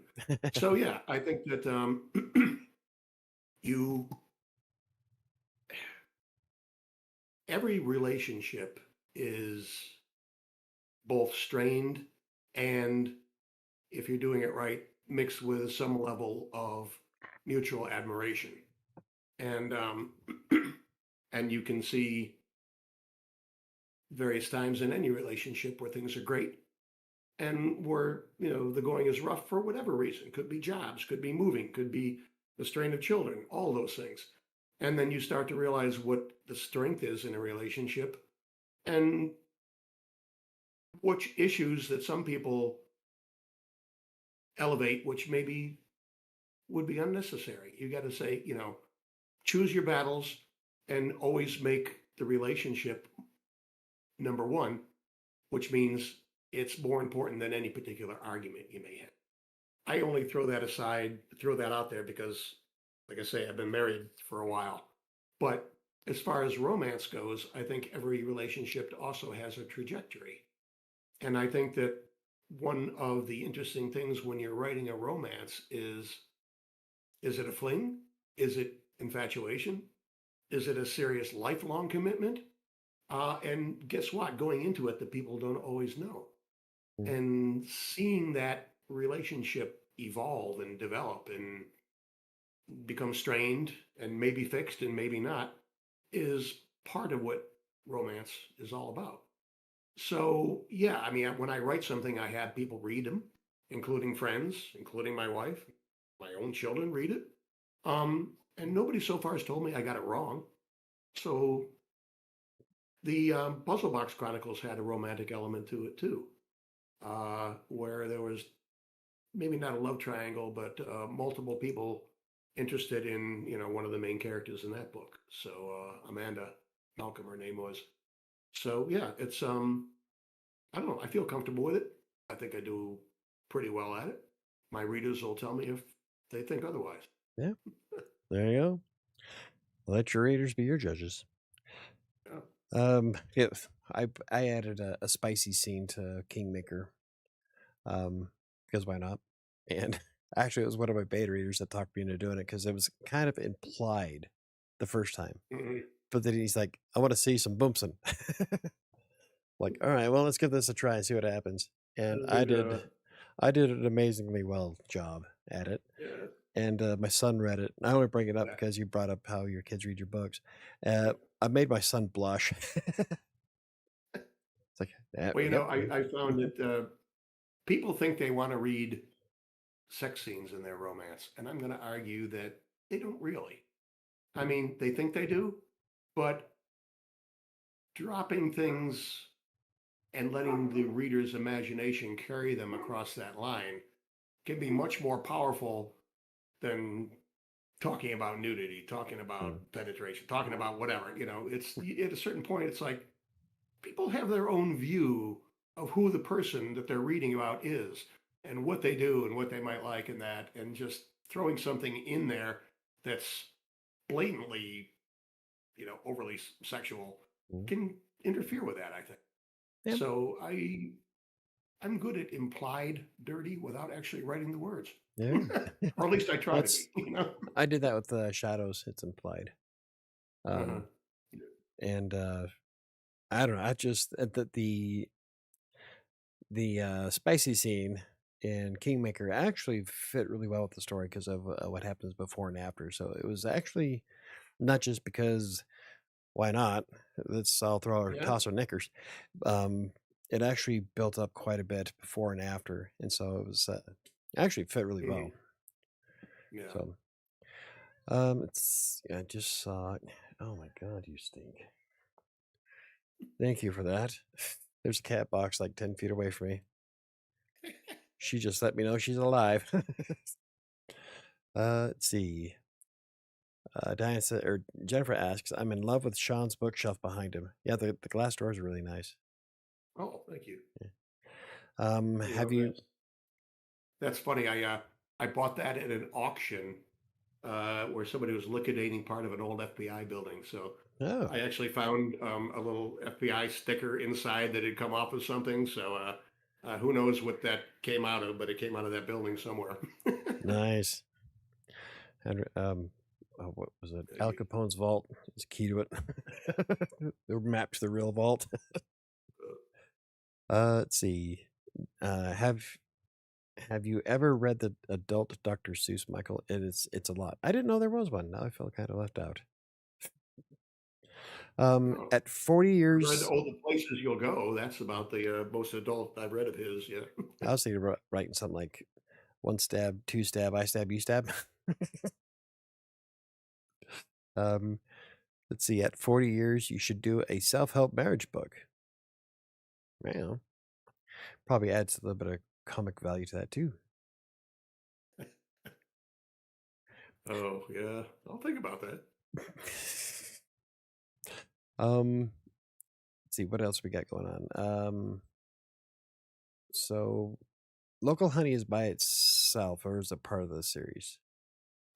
Speaker 2: So yeah, I think that you every relationship is both strained and, if you're doing it right, mixed with some level of mutual admiration. And and you can see various times in any relationship where things are great and where the going is rough for whatever reason. Could be jobs, could be moving, could be the strain of children, all those things. And then you start to realize what the strength is in a relationship and which issues that some people elevate, which maybe would be unnecessary. You got to say, choose your battles and always make the relationship number one, which means it's more important than any particular argument you may have. I only throw that out there because, like I say, I've been married for a while. But as far as romance goes, I think every relationship also has a trajectory. And I think that one of the interesting things when you're writing a romance is it a fling? Is it infatuation? Is it a serious lifelong commitment? And guess what? Going into it, the people don't always know.
Speaker 1: Mm.
Speaker 2: And seeing that relationship evolve and develop and become strained and maybe fixed and maybe not is part of what romance is all about. So, yeah, I mean, when I write something, I have people read them, including friends, including my wife, my own children read it. And nobody so far has told me I got it wrong. So the Puzzle Box Chronicles had a romantic element to it too, where there was maybe not a love triangle, but multiple people interested in one of the main characters in that book. So Amanda Malcolm, her name was. So yeah, it's I don't know. I feel comfortable with it. I think I do pretty well at it. My readers will tell me if they think otherwise.
Speaker 1: Yeah, there you go. Let your readers be your judges.
Speaker 2: Yeah.
Speaker 1: Yeah, I added a spicy scene to Kingmaker, because why not? And actually, it was one of my beta readers that talked me into doing it because it was kind of implied the first time,
Speaker 2: Mhm.
Speaker 1: but then he's like, "I want to see some boomsin." Like, all right, well, let's give this a try and see what happens. And
Speaker 2: Good job.
Speaker 1: I did an amazingly well job at it.
Speaker 2: Yeah.
Speaker 1: And my son read it. I only bring it up
Speaker 2: Yeah.
Speaker 1: because you brought up how your kids read your books.
Speaker 2: Yeah.
Speaker 1: I made my son blush. It's like,
Speaker 2: Well,
Speaker 1: yep.
Speaker 2: I found that people think they want to read sex scenes in their romance, and I'm going to argue that they don't really. I mean, they think they do, but dropping things and letting the reader's imagination carry them across that line can be much more powerful than talking about nudity, talking
Speaker 1: Mm.
Speaker 2: about penetration, talking about whatever. It's at a certain point, it's like people have their own view of who the person that they're reading about is and what they do and what they might like in that, and just throwing something in there that's blatantly, overly sexual
Speaker 1: Mhm.
Speaker 2: can interfere with that, I think.
Speaker 1: Yeah,
Speaker 2: So I'm good at implied dirty without actually writing the words.
Speaker 1: yeah.
Speaker 2: Or at least I try to
Speaker 1: That's
Speaker 2: be.
Speaker 1: I did that with Shadows. It's implied.
Speaker 2: Uh-huh.
Speaker 1: Um, and I don't know. I just the spicy scene in Kingmaker actually fit really well with the story because of what happens before and after. So it was actually not just because why not? Let's all throw our
Speaker 2: Yeah.
Speaker 1: toss our knickers. Um, it actually built up quite a bit before and after, and so it was actually fit really well.
Speaker 2: Mhm. Yeah.
Speaker 1: So it's I just saw it. Oh my god, you stink! Thank you for that. There's a cat box like 10 feet away from me. She just let me know she's alive. Let's see. Diana said, or Jennifer asks, "I'm in love with Sean's bookshelf behind him. Yeah, the glass doors are really nice.
Speaker 2: Oh, thank you. You
Speaker 1: Have
Speaker 2: know,
Speaker 1: you?
Speaker 2: that's funny. I bought that at an auction where somebody was liquidating part of an old FBI building. So
Speaker 1: Oh,
Speaker 2: I actually found a little FBI sticker inside that had come off of something. So who knows what that came out of, but it came out of that building somewhere.
Speaker 1: nice. And what was it? Al Capone's vault is key to it. They're mapped to the real vault. Let's see. Have you ever read the adult Dr. Seuss, Michael? It's a lot. I didn't know there was one. Now I feel kind of left out.
Speaker 2: Oh,
Speaker 1: At 40
Speaker 2: I've read
Speaker 1: years,
Speaker 2: All the Places You'll Go. That's about the most adult I've read of his. Yeah.
Speaker 1: I was thinking about writing something like one stab, two stab, I stab, you stab. um, let's see. At 40 years, you should do a self-help marriage book. Well, probably adds a little bit of comic value to that too.
Speaker 2: Oh, yeah. I'll think about that.
Speaker 1: um, let's see what else we got going on. So local honey is by itself, or is it part of the series?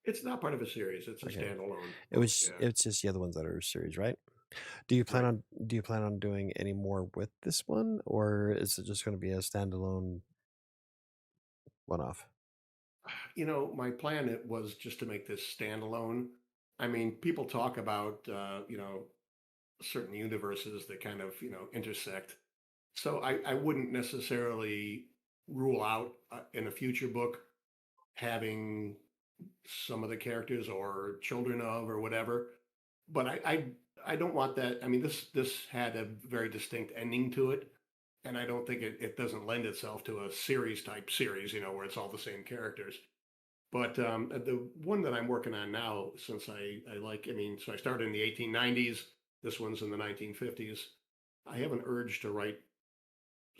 Speaker 2: It's not part of a series. It's a
Speaker 1: Okay,
Speaker 2: standalone book. Yeah.
Speaker 1: it's just the other ones that are series, right?
Speaker 2: Right.
Speaker 1: Do you plan on doing any more with this one, or is it just going to be a standalone one off?
Speaker 2: My plan it was just to make this standalone. I mean, people talk about certain universes that kind of intersect. So I wouldn't necessarily rule out in a future book having some of the characters or children of or whatever. But I don't want that. I mean, this had a very distinct ending to it, and I don't think it doesn't lend itself to a series type series, where it's all the same characters. But the one that I'm working on now, since I like, I mean, so I started in the 1890s. This one's in the 1950s. I have an urge to write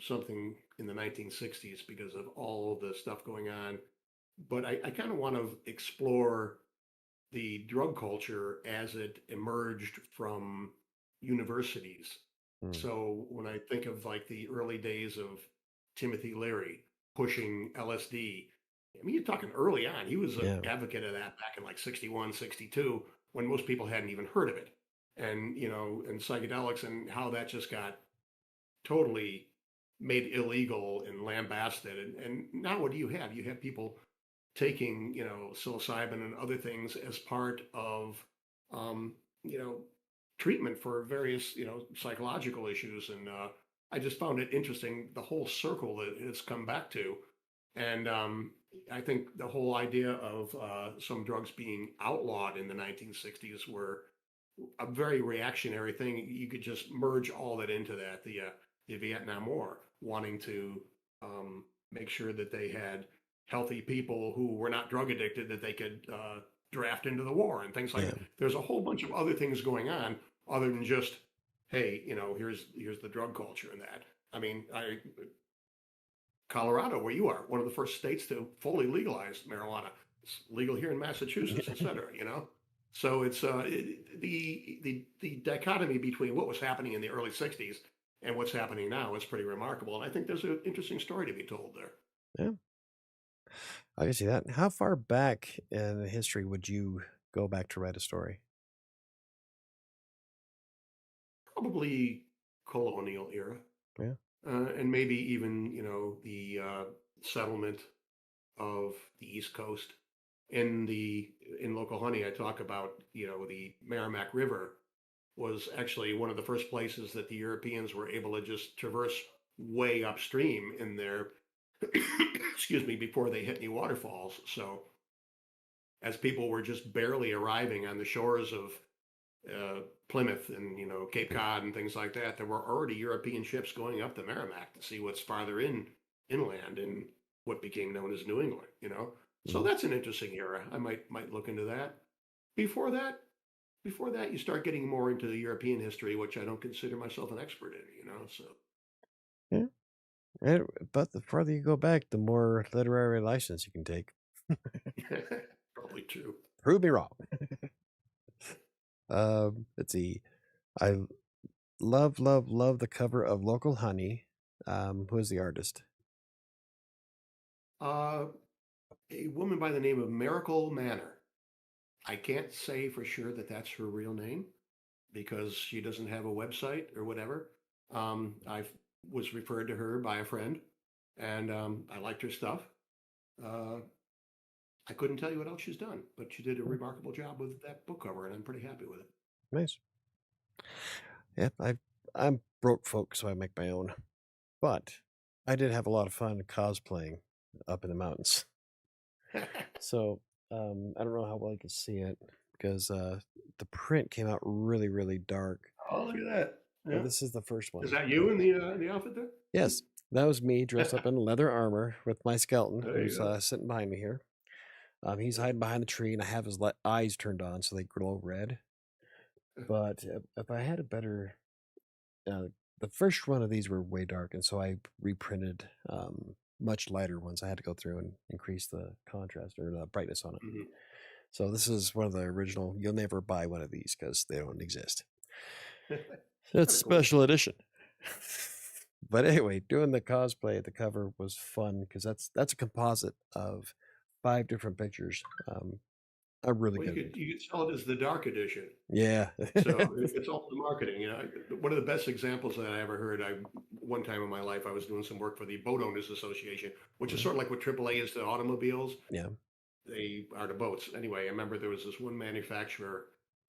Speaker 2: something in the 1960s because of all of the stuff going on. But I kind of want to explore the drug culture as it emerged from universities.
Speaker 1: Hmm.
Speaker 2: So when I think of like the early days of Timothy Leary pushing LSD, I mean, you're talking early on. He was an
Speaker 1: Yeah,
Speaker 2: advocate of that back in like 61, 62, when most people hadn't even heard of it. And, and psychedelics and how that just got totally made illegal and lambasted. And now what do you have? You have people taking, psilocybin and other things as part of, um, you know, treatment for various, psychological issues. And I just found it interesting, the whole circle that it's come back to. And I think the whole idea of some drugs being outlawed in the 1960s were a very reactionary thing. You could just merge all that into that. The Vietnam War, wanting to make sure that they had healthy people who were not drug addicted that they could draft into the war and things like
Speaker 1: yeah,
Speaker 2: that. There's a whole bunch of other things going on other than just, hey, here's the drug culture and that. I mean, Colorado, where you are, one of the first states to fully legalize marijuana. It's legal here in Massachusetts, et cetera, So it's the dichotomy between what was happening in the early 60s and what's happening now is pretty remarkable. And I think there's an interesting story to be told there.
Speaker 1: Yeah, I can see that. How far back in history would you go back to write a story?
Speaker 2: Probably colonial era,
Speaker 1: Yeah.
Speaker 2: and maybe even the settlement of the East Coast. In local honey, I talk about the Merrimack River was actually one of the first places that the Europeans were able to just traverse way upstream in their excuse me, before they hit any waterfalls. So as people were just barely arriving on the shores of Plymouth and Cape Cod and things like that, there were already European ships going up the Merrimack to see what's farther inland in what became known as New England. So
Speaker 1: Mhm.
Speaker 2: that's an interesting era. I might look into that. Before that, before that, you start getting more into the European history, which I don't consider myself an expert in. So
Speaker 1: Yeah. And, but the further you go back, the more literary license you can take.
Speaker 2: probably true.
Speaker 1: Prove me wrong. Let's see. I love, love, love the cover of Local Honey. Who is the artist?
Speaker 2: Uh, a woman by the name of Miracle Manor. I can't say for sure that that's her real name because she doesn't have a website or whatever. I was referred to her by a friend, and I liked her stuff. Uh, I couldn't tell you what else she's done, but she did a
Speaker 1: Hmm,
Speaker 2: remarkable job with that book cover, and I'm pretty happy with it.
Speaker 1: nice. Yeah, I'm broke, folks, so I make my own. But I did have a lot of fun cosplaying up in the mountains. So I don't know how well you can see it because the print came out really, really dark.
Speaker 2: Oh, look at that!
Speaker 1: But
Speaker 2: Yeah,
Speaker 1: this is the first
Speaker 2: is
Speaker 1: one.
Speaker 2: that you in the outfit there?
Speaker 1: Yes, that was me dressed up in leather armor with my skeleton,
Speaker 2: There you
Speaker 1: who's
Speaker 2: go.
Speaker 1: sitting behind me here. He's
Speaker 2: Yeah.
Speaker 1: hiding behind the tree, and I have his eyes turned on so they glow red. But if I had a better, uh, the first run of these were way dark, and so I reprinted much lighter ones. I had to go through and increase the contrast or the brightness on it.
Speaker 2: Mhm.
Speaker 1: So this is one of the original. You'll never buy one of these because they don't exist. It's
Speaker 2: Kind of cool.
Speaker 1: special edition. But anyway, doing the cosplay at the cover was fun because that's a composite of 5 different pictures. I'm really
Speaker 2: Well, you
Speaker 1: good.
Speaker 2: could you could sell it as the dark edition.
Speaker 1: Yeah.
Speaker 2: So it's all the marketing. One of the best examples that I ever heard. One time in my life I was doing some work for the Boat Owners Association, which is
Speaker 1: Mhm.
Speaker 2: sort of like what AAA is to automobiles.
Speaker 1: Yeah.
Speaker 2: They are to boats. Anyway, I remember there was this one manufacturer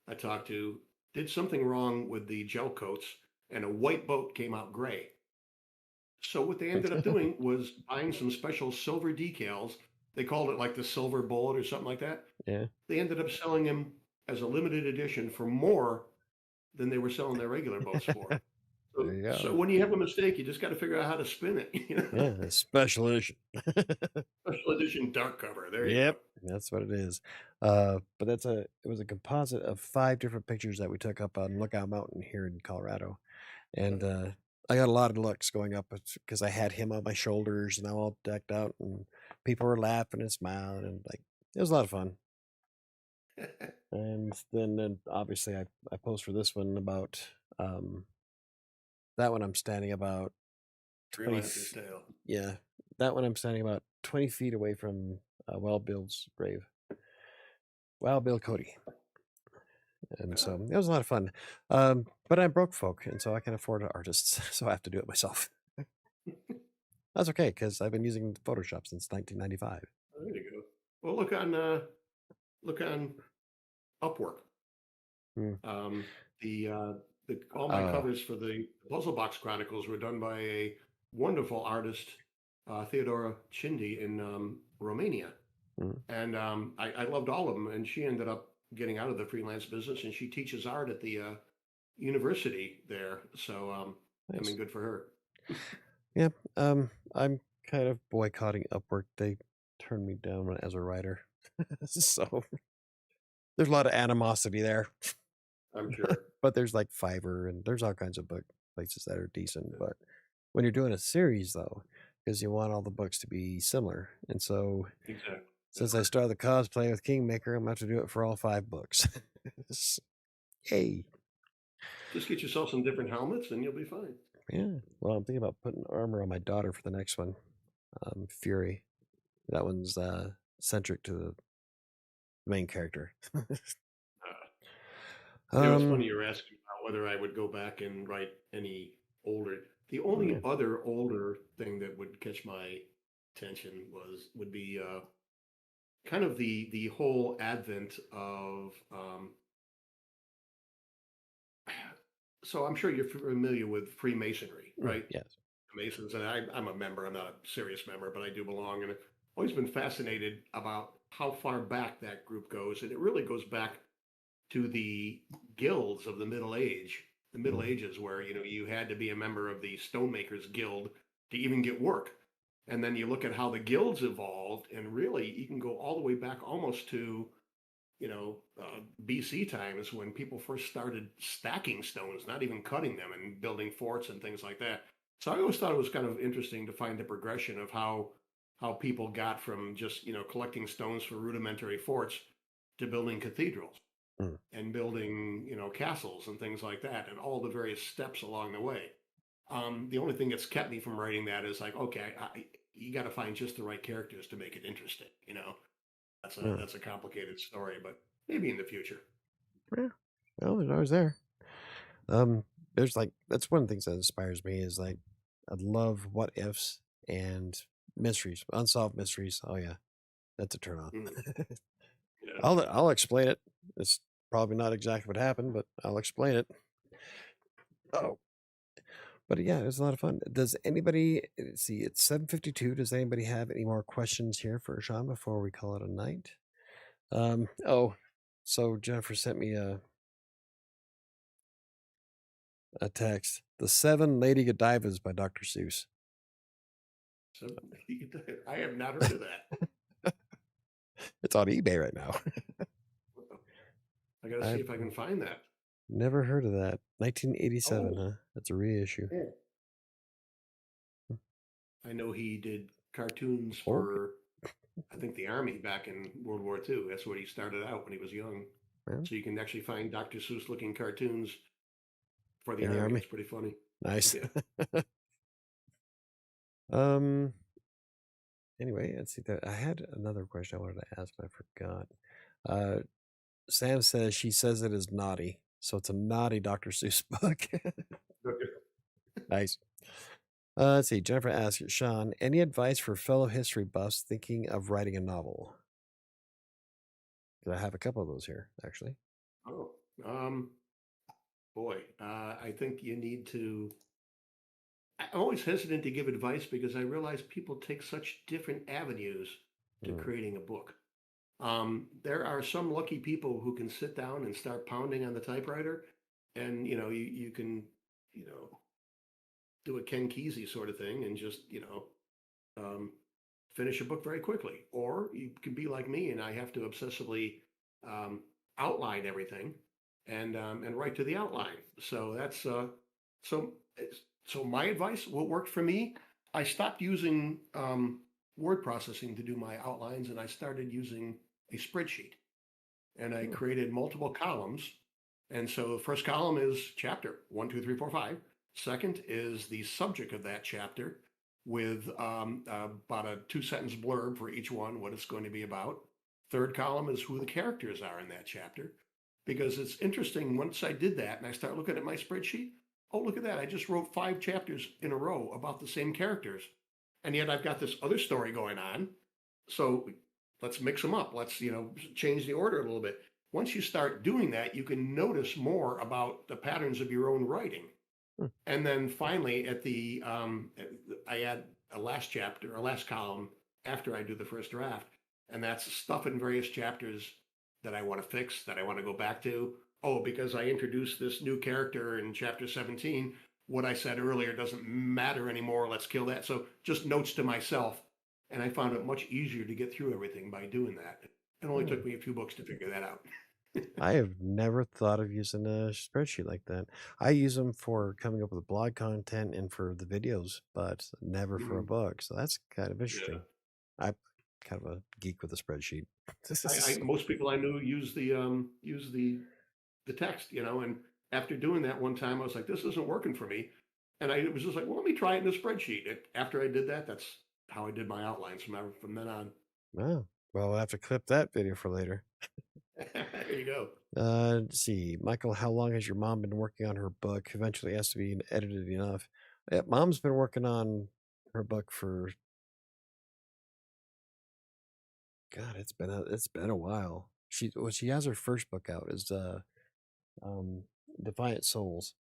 Speaker 2: I talked to did something wrong with the gel coats, and a white boat came out gray. So what they ended up doing was buying some special silver decals. They called it like the silver bullet or something like that.
Speaker 1: Yeah.
Speaker 2: They ended up selling them as a limited edition for more than they were selling their regular boats for.
Speaker 1: There
Speaker 2: So,
Speaker 1: you
Speaker 2: so
Speaker 1: go.
Speaker 2: when you have a mistake, you just got to figure out how to spin it.
Speaker 1: Yeah, a special edition.
Speaker 2: Special edition dark cover. There you go.
Speaker 1: Yep, that's what it is. But it was a composite of 5 different pictures that we took up on Lookout Mountain here in Colorado. And I got a lot of looks going up because I had him on my shoulders and I'm all decked out and people were laughing and smiling and like it was a lot of fun. And then obviously I post for this one about um that one I'm standing about 20
Speaker 2: Freelancer's tale.
Speaker 1: yeah, that one I'm standing about 20 feet away from Wild Bill's grave. Wild Bill Cody. And
Speaker 2: Yeah.
Speaker 1: so it was a lot of fun. But I'm broke folk, and so I can afford artists, so I have to do it myself. That's okay because I've been using Photoshop since 1995.
Speaker 2: There you go. Well, look on Upwork.
Speaker 1: Mm.
Speaker 2: Um, the all my
Speaker 1: Oh,
Speaker 2: covers for the Puzzle Box Chronicles were done by a wonderful artist, Theodora Chindi in Romania,
Speaker 1: mm,
Speaker 2: and I loved all of them. And she ended up getting out of the freelance business, and she teaches art at the university there. So I mean,
Speaker 1: nice.
Speaker 2: good for her.
Speaker 1: Yeah, I'm kind of boycotting Upwork. They turned me down as a writer, so there's a lot of animosity there.
Speaker 2: I'm sure.
Speaker 1: But there's like Fiverr and there's all kinds of book places that are decent.
Speaker 2: Yeah,
Speaker 1: But when you're doing a series, though, because you want all the books to be similar, and so
Speaker 2: exactly. Yeah.
Speaker 1: since I started the cosplay with Kingmaker, I'm gonna have to do it for all 5 books. Yay!
Speaker 2: Just get yourself some different helmets, and you'll be fine.
Speaker 1: Yeah. Well, I'm thinking about putting armor on my daughter for the next one. Fury. That one's centric to the main character.
Speaker 2: Uh, it's
Speaker 1: um,
Speaker 2: funny you're asking about whether I would go back and write any older. The
Speaker 1: yeah.
Speaker 2: only other older thing that would catch my attention would be kind of the whole advent of so I'm sure you're familiar with Freemasonry, right?
Speaker 1: Yes.
Speaker 2: Masons, and I'm a member. I'm not a serious member, but I do belong, and I've always been fascinated about how far back that group goes, and it really goes back to the guilds of the Middle
Speaker 1: Mm,
Speaker 2: Ages, where you had to be a member of the stonemakers guild to even get work. And then you look at how the guilds evolved, and really you can go all the way back almost to BC times when people first started stacking stones, not even cutting them, and building forts and things like that. So I always thought it was kind of interesting to find the progression of how people got from just collecting stones for rudimentary forts to building cathedrals
Speaker 1: mm.
Speaker 2: and building castles and things like that, and all the various steps along the way. The only thing that's kept me from writing that is like, okay, you got to find just the right characters to make it interesting.
Speaker 1: Yeah.
Speaker 2: That's a complicated story, but maybe in the future.
Speaker 1: Yeah. Well, there's always there. Um, there's like that's one of the things that inspires me is like I love what ifs and mysteries, unsolved mysteries. Oh yeah, that's a turn on.
Speaker 2: Mm, yeah.
Speaker 1: I'll explain it. It's probably not exactly what happened, but I'll explain it. Oh, but yeah, it was a lot of fun. Does anybody see? It's 7:52. Does anybody have any more questions here for Sean before we call it a night? Oh, so Jennifer sent me a text. The Seven Lady Godivas by Dr. Seuss.
Speaker 2: So I have not heard of that.
Speaker 1: It's on eBay right now.
Speaker 2: I got to see
Speaker 1: I've
Speaker 2: if I can find that.
Speaker 1: never heard of that. 1987,
Speaker 2: Oh,
Speaker 1: huh? That's a reissue.
Speaker 2: yeah. I know he did cartoons
Speaker 1: Okay.
Speaker 2: for, I think, the Army back in World War II. That's where he started out when he was young.
Speaker 1: Well,
Speaker 2: So you can actually find Dr. Seuss looking cartoons for the
Speaker 1: in the
Speaker 2: Army.
Speaker 1: Army.
Speaker 2: It's pretty funny.
Speaker 1: Nice.
Speaker 2: Yeah.
Speaker 1: um. Anyway, let's see. That I had another question I wanted to ask, but I forgot. Uh, Sam says she says it is naughty, so it's a naughty Dr. Seuss book. Nice. Let's see. Jennifer asks Sean, any advice for fellow history buffs thinking of writing a novel? 'Cause I have a couple of those here, actually.
Speaker 2: Oh, um, boy, I think you need to. I'm always hesitant to give advice because I realize people take such different avenues to
Speaker 1: Mm,
Speaker 2: creating a book. There are some lucky people who can sit down and start pounding on the typewriter, and you can you know do a Ken Kesey sort of thing and just um, finish a book very quickly. Or you can be like me, and I have to obsessively um, outline everything and write to the outline. So that's so. So my advice, what worked for me, I stopped using word processing to do my outlines, and I started using a spreadsheet. And I
Speaker 1: mm,
Speaker 2: created multiple columns. And so the first column is chapter 1, 2, 3, 4, 5. Second is the subject of that chapter with about a 2 sentence blurb for each one, what it's going to be about. Third column is who the characters are in that chapter. Because it's interesting, once I did that and I start looking at my spreadsheet, oh, look at that. I just wrote 5 chapters in a row about the same characters. And yet I've got this other story going on. So let's mix them up. Let's, change the order a little bit. Once you start doing that, you can notice more about the patterns of your own writing.
Speaker 1: mm,
Speaker 2: And then finally, I add a last chapter, a last column after I do the first draft, and that's stuff in various chapters that I want to fix, that I want to go back to. Oh, because I introduced this new character in chapter 17, what I said earlier doesn't matter anymore. Let's kill that. So just notes to myself. And I found it much easier to get through everything by doing that. It only
Speaker 1: mm.
Speaker 2: took me a few books to figure that out.
Speaker 1: I have never thought of using a spreadsheet like that. I use them for coming up with blog content and for the videos, but never for a
Speaker 2: Mhm.
Speaker 1: book. So that's kind of
Speaker 2: Yeah.
Speaker 1: interesting. I'm kind of a geek with a spreadsheet.
Speaker 2: Most people I knew use the text, and after doing that one time, I was like, this isn't working for me. And I was just like, well, let me try it in a spreadsheet. After I did that, that's how I did my outlines from then on.
Speaker 1: Oh, well, I'll have to clip that video for later.
Speaker 2: There you go.
Speaker 1: Let's see. Michael, how long has your mom been working on her book? Eventually it has to be edited enough. Yeah, mom's been working on her book for God, it's been a while. She has her first book out is um Defiant Souls,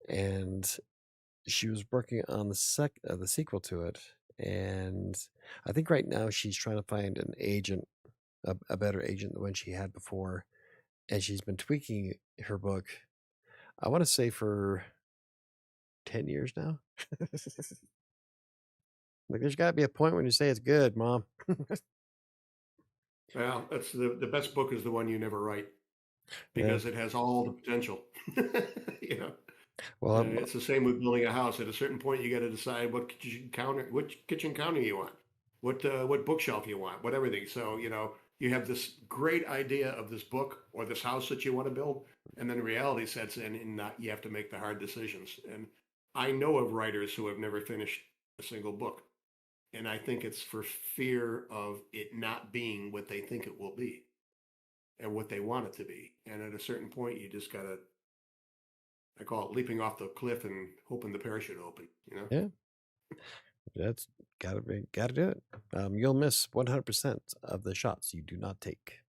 Speaker 1: and she was working on the sequel to it, and I think right now she's trying to find an agent, a better agent than one she had before, and she's been tweaking her book. I want to say for 10 years now. Like, there's got to be a point when you say it's good, mom.
Speaker 2: Well, that's the best book is the one you never write
Speaker 1: Yeah.
Speaker 2: because it has all the potential. you know,
Speaker 1: Well,
Speaker 2: it's the same with building a house. At a certain point, you got to decide which kitchen counter you want, what bookshelf you want, what everything. So you have this great idea of this book or this house that you want to build, and then reality sets in, and you have to make the hard decisions. And I know of writers who have never finished a single book, and I think it's for fear of it not being what they think it will be and what they want it to be. And at a certain point, you just gotta, I call it leaping off the cliff and hoping the parachute open.
Speaker 1: yeah, that's gotta do it. You'll miss 100% of the shots you do not take.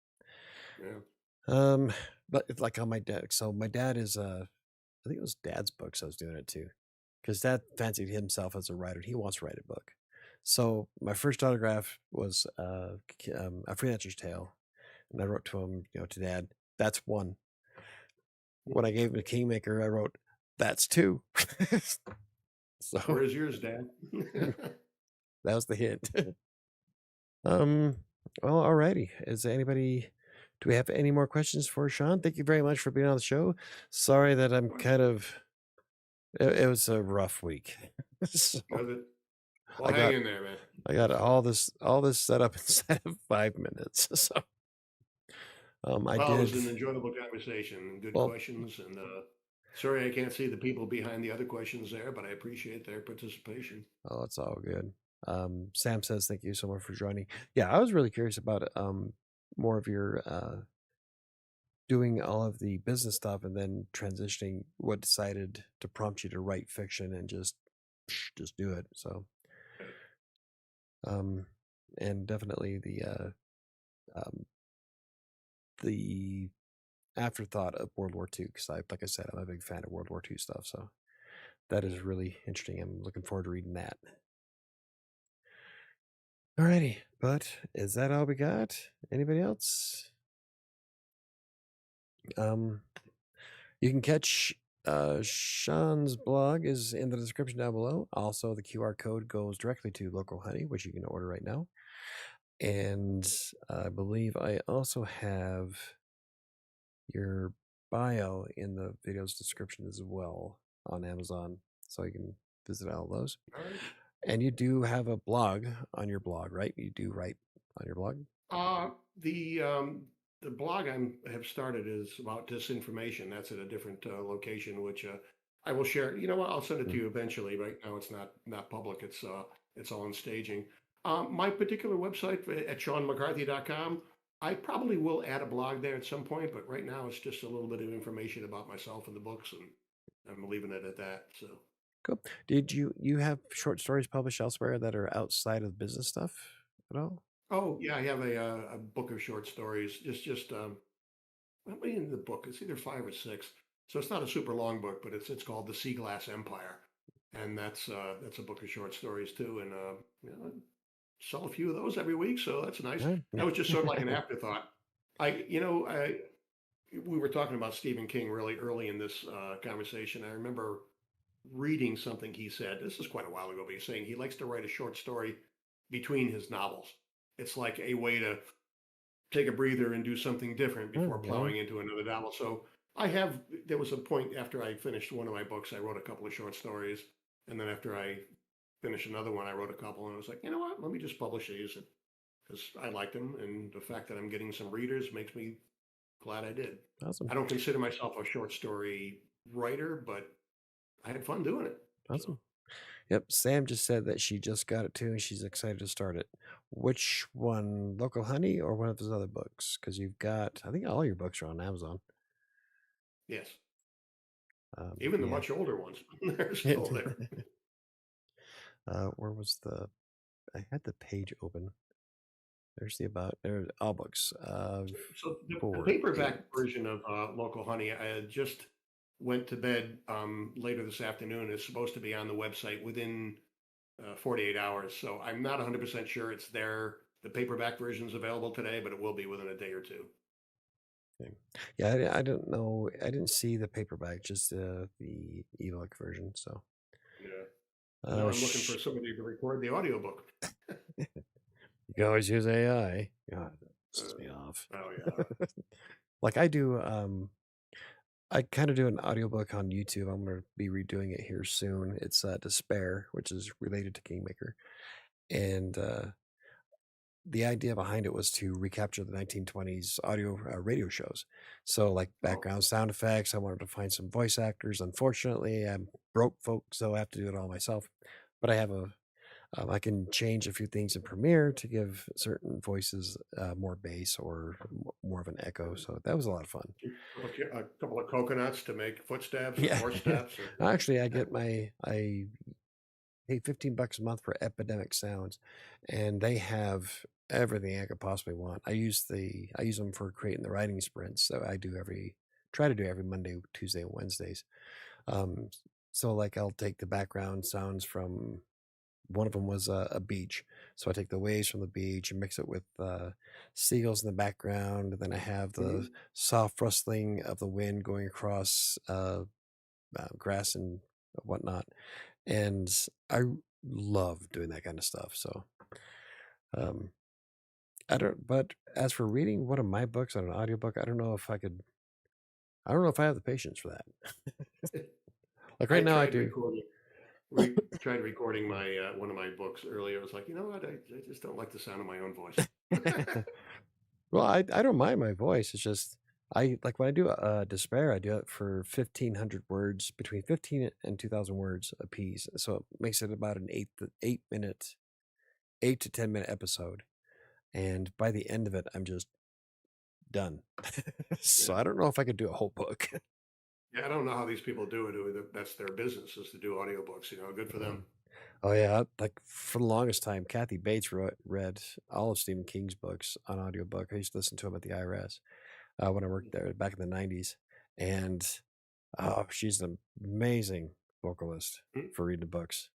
Speaker 2: Yeah.
Speaker 1: Um, but it's like on my dad. So my dad is I think it was dad's books I was doing it to, because dad fancied himself as a writer. He wants to write a book. So my first autograph was a Freelancer's Tale, and I wrote to him, to dad, that's one. When I gave him the Kingmaker, I wrote, that's two. So
Speaker 2: Where's yours, Dad?
Speaker 1: that was the hint. um, well, alrighty. Do we have any more questions for Shawn? Thank you very much for being on the show. Sorry that I'm it was a rough week. So
Speaker 2: Was it?
Speaker 1: I
Speaker 2: Well, hang
Speaker 1: got
Speaker 2: in there, man.
Speaker 1: I got
Speaker 2: It's,
Speaker 1: all this set up inside of 5 minutes. So I
Speaker 2: well, it was
Speaker 1: did
Speaker 2: an enjoyable conversation and good
Speaker 1: well.
Speaker 2: questions. And sorry I can't see the people behind the other questions there, but I appreciate their participation.
Speaker 1: Oh, it's all good. Sam says thank you so much for joining. Yeah, I was really curious about more of your doing all of the business stuff and then transitioning. What decided to prompt you to write fiction and just do it. So um, and definitely um, the afterthought of World War II, because like I said, I'm a big fan of World War II stuff. So that is really interesting. I'm looking forward to reading that. Alrighty, but is that all we got? Anybody else? Um, you can catch Shawn's blog is in the description down below. Also, the QR code goes directly to Local Honey, which you can order right now. And I believe I also have your bio in the video's description as well on Amazon, so you can visit all those.
Speaker 2: All right.
Speaker 1: And you do have a blog on your blog, right? You do write on your blog?
Speaker 2: Uh, the blog have started is about disinformation. That's at a different location, which I will share. You know what? I'll send it to
Speaker 1: Mm.
Speaker 2: you eventually. Right now, it's not public. It's all in staging. My particular website at ShawnMcCarthy.com. I probably will add a blog there at some point, but right now it's just a little bit of information about myself and the books, and I'm leaving it at that. So.
Speaker 1: Cool. Did you have short stories published elsewhere that are outside of business stuff at all?
Speaker 2: Oh yeah, I have a book of short stories. Just how many in the book? It's either five or six. So it's not a super long book, but it's called The Sea Glass Empire, and that's a book of short stories too. And I sell a few of those every week, so that's nice.
Speaker 1: All
Speaker 2: That
Speaker 1: right.
Speaker 2: was just sort of like an afterthought. I we were talking about Stephen King really early in this conversation. I remember reading something he said. This is quite a while ago, but he's saying he likes to write a short story between his novels. It's like a way to take a breather and do something different
Speaker 1: Oh,
Speaker 2: before
Speaker 1: yeah.
Speaker 2: plowing into another novel. So there was a point after I finished one of my books, I wrote a couple of short stories. And then after I finished another one, I wrote a couple and I was like, you know what, let me just publish these because I liked them. And the fact that I'm getting some readers makes me glad I did.
Speaker 1: Awesome.
Speaker 2: I don't consider myself a short story writer, but I had fun doing it. So
Speaker 1: Awesome. Yep. Sam just said that she just got it too, and she's excited to start it. Which one, Local Honey or one of those other books? Because you've got, I think all your books are on Amazon.
Speaker 2: yes, even the
Speaker 1: Yeah.
Speaker 2: much older ones, they're still there.
Speaker 1: Where was the? I had the page open. There's the about. There's all books.
Speaker 2: So the
Speaker 1: Board
Speaker 2: paperback
Speaker 1: 8.
Speaker 2: version of Local Honey, I had just went to bed later this afternoon. It's supposed to be on the website within 48 hours. So I'm not 100% sure it's there. The paperback version is available today, but it will be within a day or two.
Speaker 1: Okay. Yeah, I don't know. I didn't see the paperback, just the ebook version. So,
Speaker 2: Yeah. Now
Speaker 1: uh,
Speaker 2: I'm looking for
Speaker 1: sh-
Speaker 2: somebody to record the audiobook.
Speaker 1: you can always use AI. God, that pisses me
Speaker 2: Uh,
Speaker 1: off.
Speaker 2: oh, yeah.
Speaker 1: Like I do, I kind of do an audiobook on YouTube. I'm going to be redoing it here soon. It's Despair, which is related to Kingmaker. And the idea behind it was to recapture the 1920s audio radio shows. So, like
Speaker 2: Oh,
Speaker 1: background sound effects, I wanted to find some voice actors. Unfortunately, I'm broke, folks, so I have to do it all myself. But I have I can change a few things in Premiere to give certain voices more bass or more of an echo. So that was a lot of fun.
Speaker 2: a couple of coconuts to make footsteps or
Speaker 1: Yeah.
Speaker 2: horse steps or
Speaker 1: Actually, I pay $15 a month for Epidemic Sounds, and they have everything I could possibly want. I use them for creating the writing sprints that I do try to do every Monday, Tuesday, and Wednesdays. Um, so like I'll take the background sounds from one of them was a beach. So I take the waves from the beach and mix it with seagulls in the background. And then I have the
Speaker 2: Mhm.
Speaker 1: soft rustling of the wind going across grass and whatnot. And I love doing that kind of stuff. So um, I don't. But as for reading one of my books on an audiobook, I don't know if I could. I don't know if I have the patience for that. Like
Speaker 2: I
Speaker 1: right now, I
Speaker 2: tried
Speaker 1: do.
Speaker 2: recording tried recording my one of my books earlier. I was like, you know what? I just don't like the sound of my own voice.
Speaker 1: Well, I don't mind my voice. It's just I like when I do despair, I do it for 1,500 words, between 15 and 2,000 words a piece. So it makes it about an 8 minute, 8 to 10 minute episode. And by the end of it, I'm just done. So
Speaker 2: Yeah.
Speaker 1: I don't know if I could do a whole book.
Speaker 2: Yeah, I don't know how these people do it. That's their business is to do audiobooks, good for them.
Speaker 1: Um, oh yeah, like for the longest time, Kathy Bates read all of Stephen King's books on audiobook. I used to listen to him at the IRS when I worked there back in the '90s, and oh, she's an amazing vocalist
Speaker 2: Mm,
Speaker 1: for reading the books.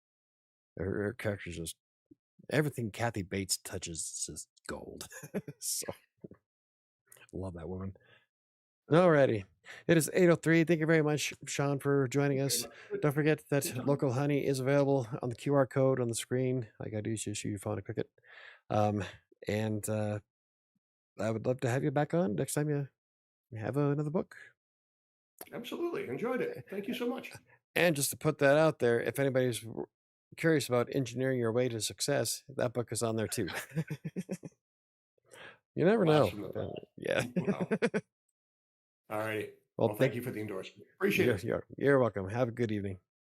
Speaker 1: Her character's just everything Kathy Bates touches is just gold. So love that woman.
Speaker 2: uh,
Speaker 1: Alrighty. It is 8:03. Thank you very much, Sean, for joining
Speaker 2: okay,
Speaker 1: us.
Speaker 2: well, good.
Speaker 1: Don't forget that
Speaker 2: Anytime.
Speaker 1: local honey is available on the QR code on the screen. All you gotta do is just use your phone and click it. Um, and I would love to have you back on next time you have another book.
Speaker 2: Absolutely. Enjoyed it. Thank you so much.
Speaker 1: And just to put that out there, if anybody's curious about engineering your way to success, that book is on there too. You never
Speaker 2: Blast
Speaker 1: know.
Speaker 2: from the
Speaker 1: Yeah.
Speaker 2: past. Well, all righty.
Speaker 1: Well,
Speaker 2: Well, thank you for the endorsement. Appreciate
Speaker 1: you're,
Speaker 2: it.
Speaker 1: you're, you're welcome. Have a good evening.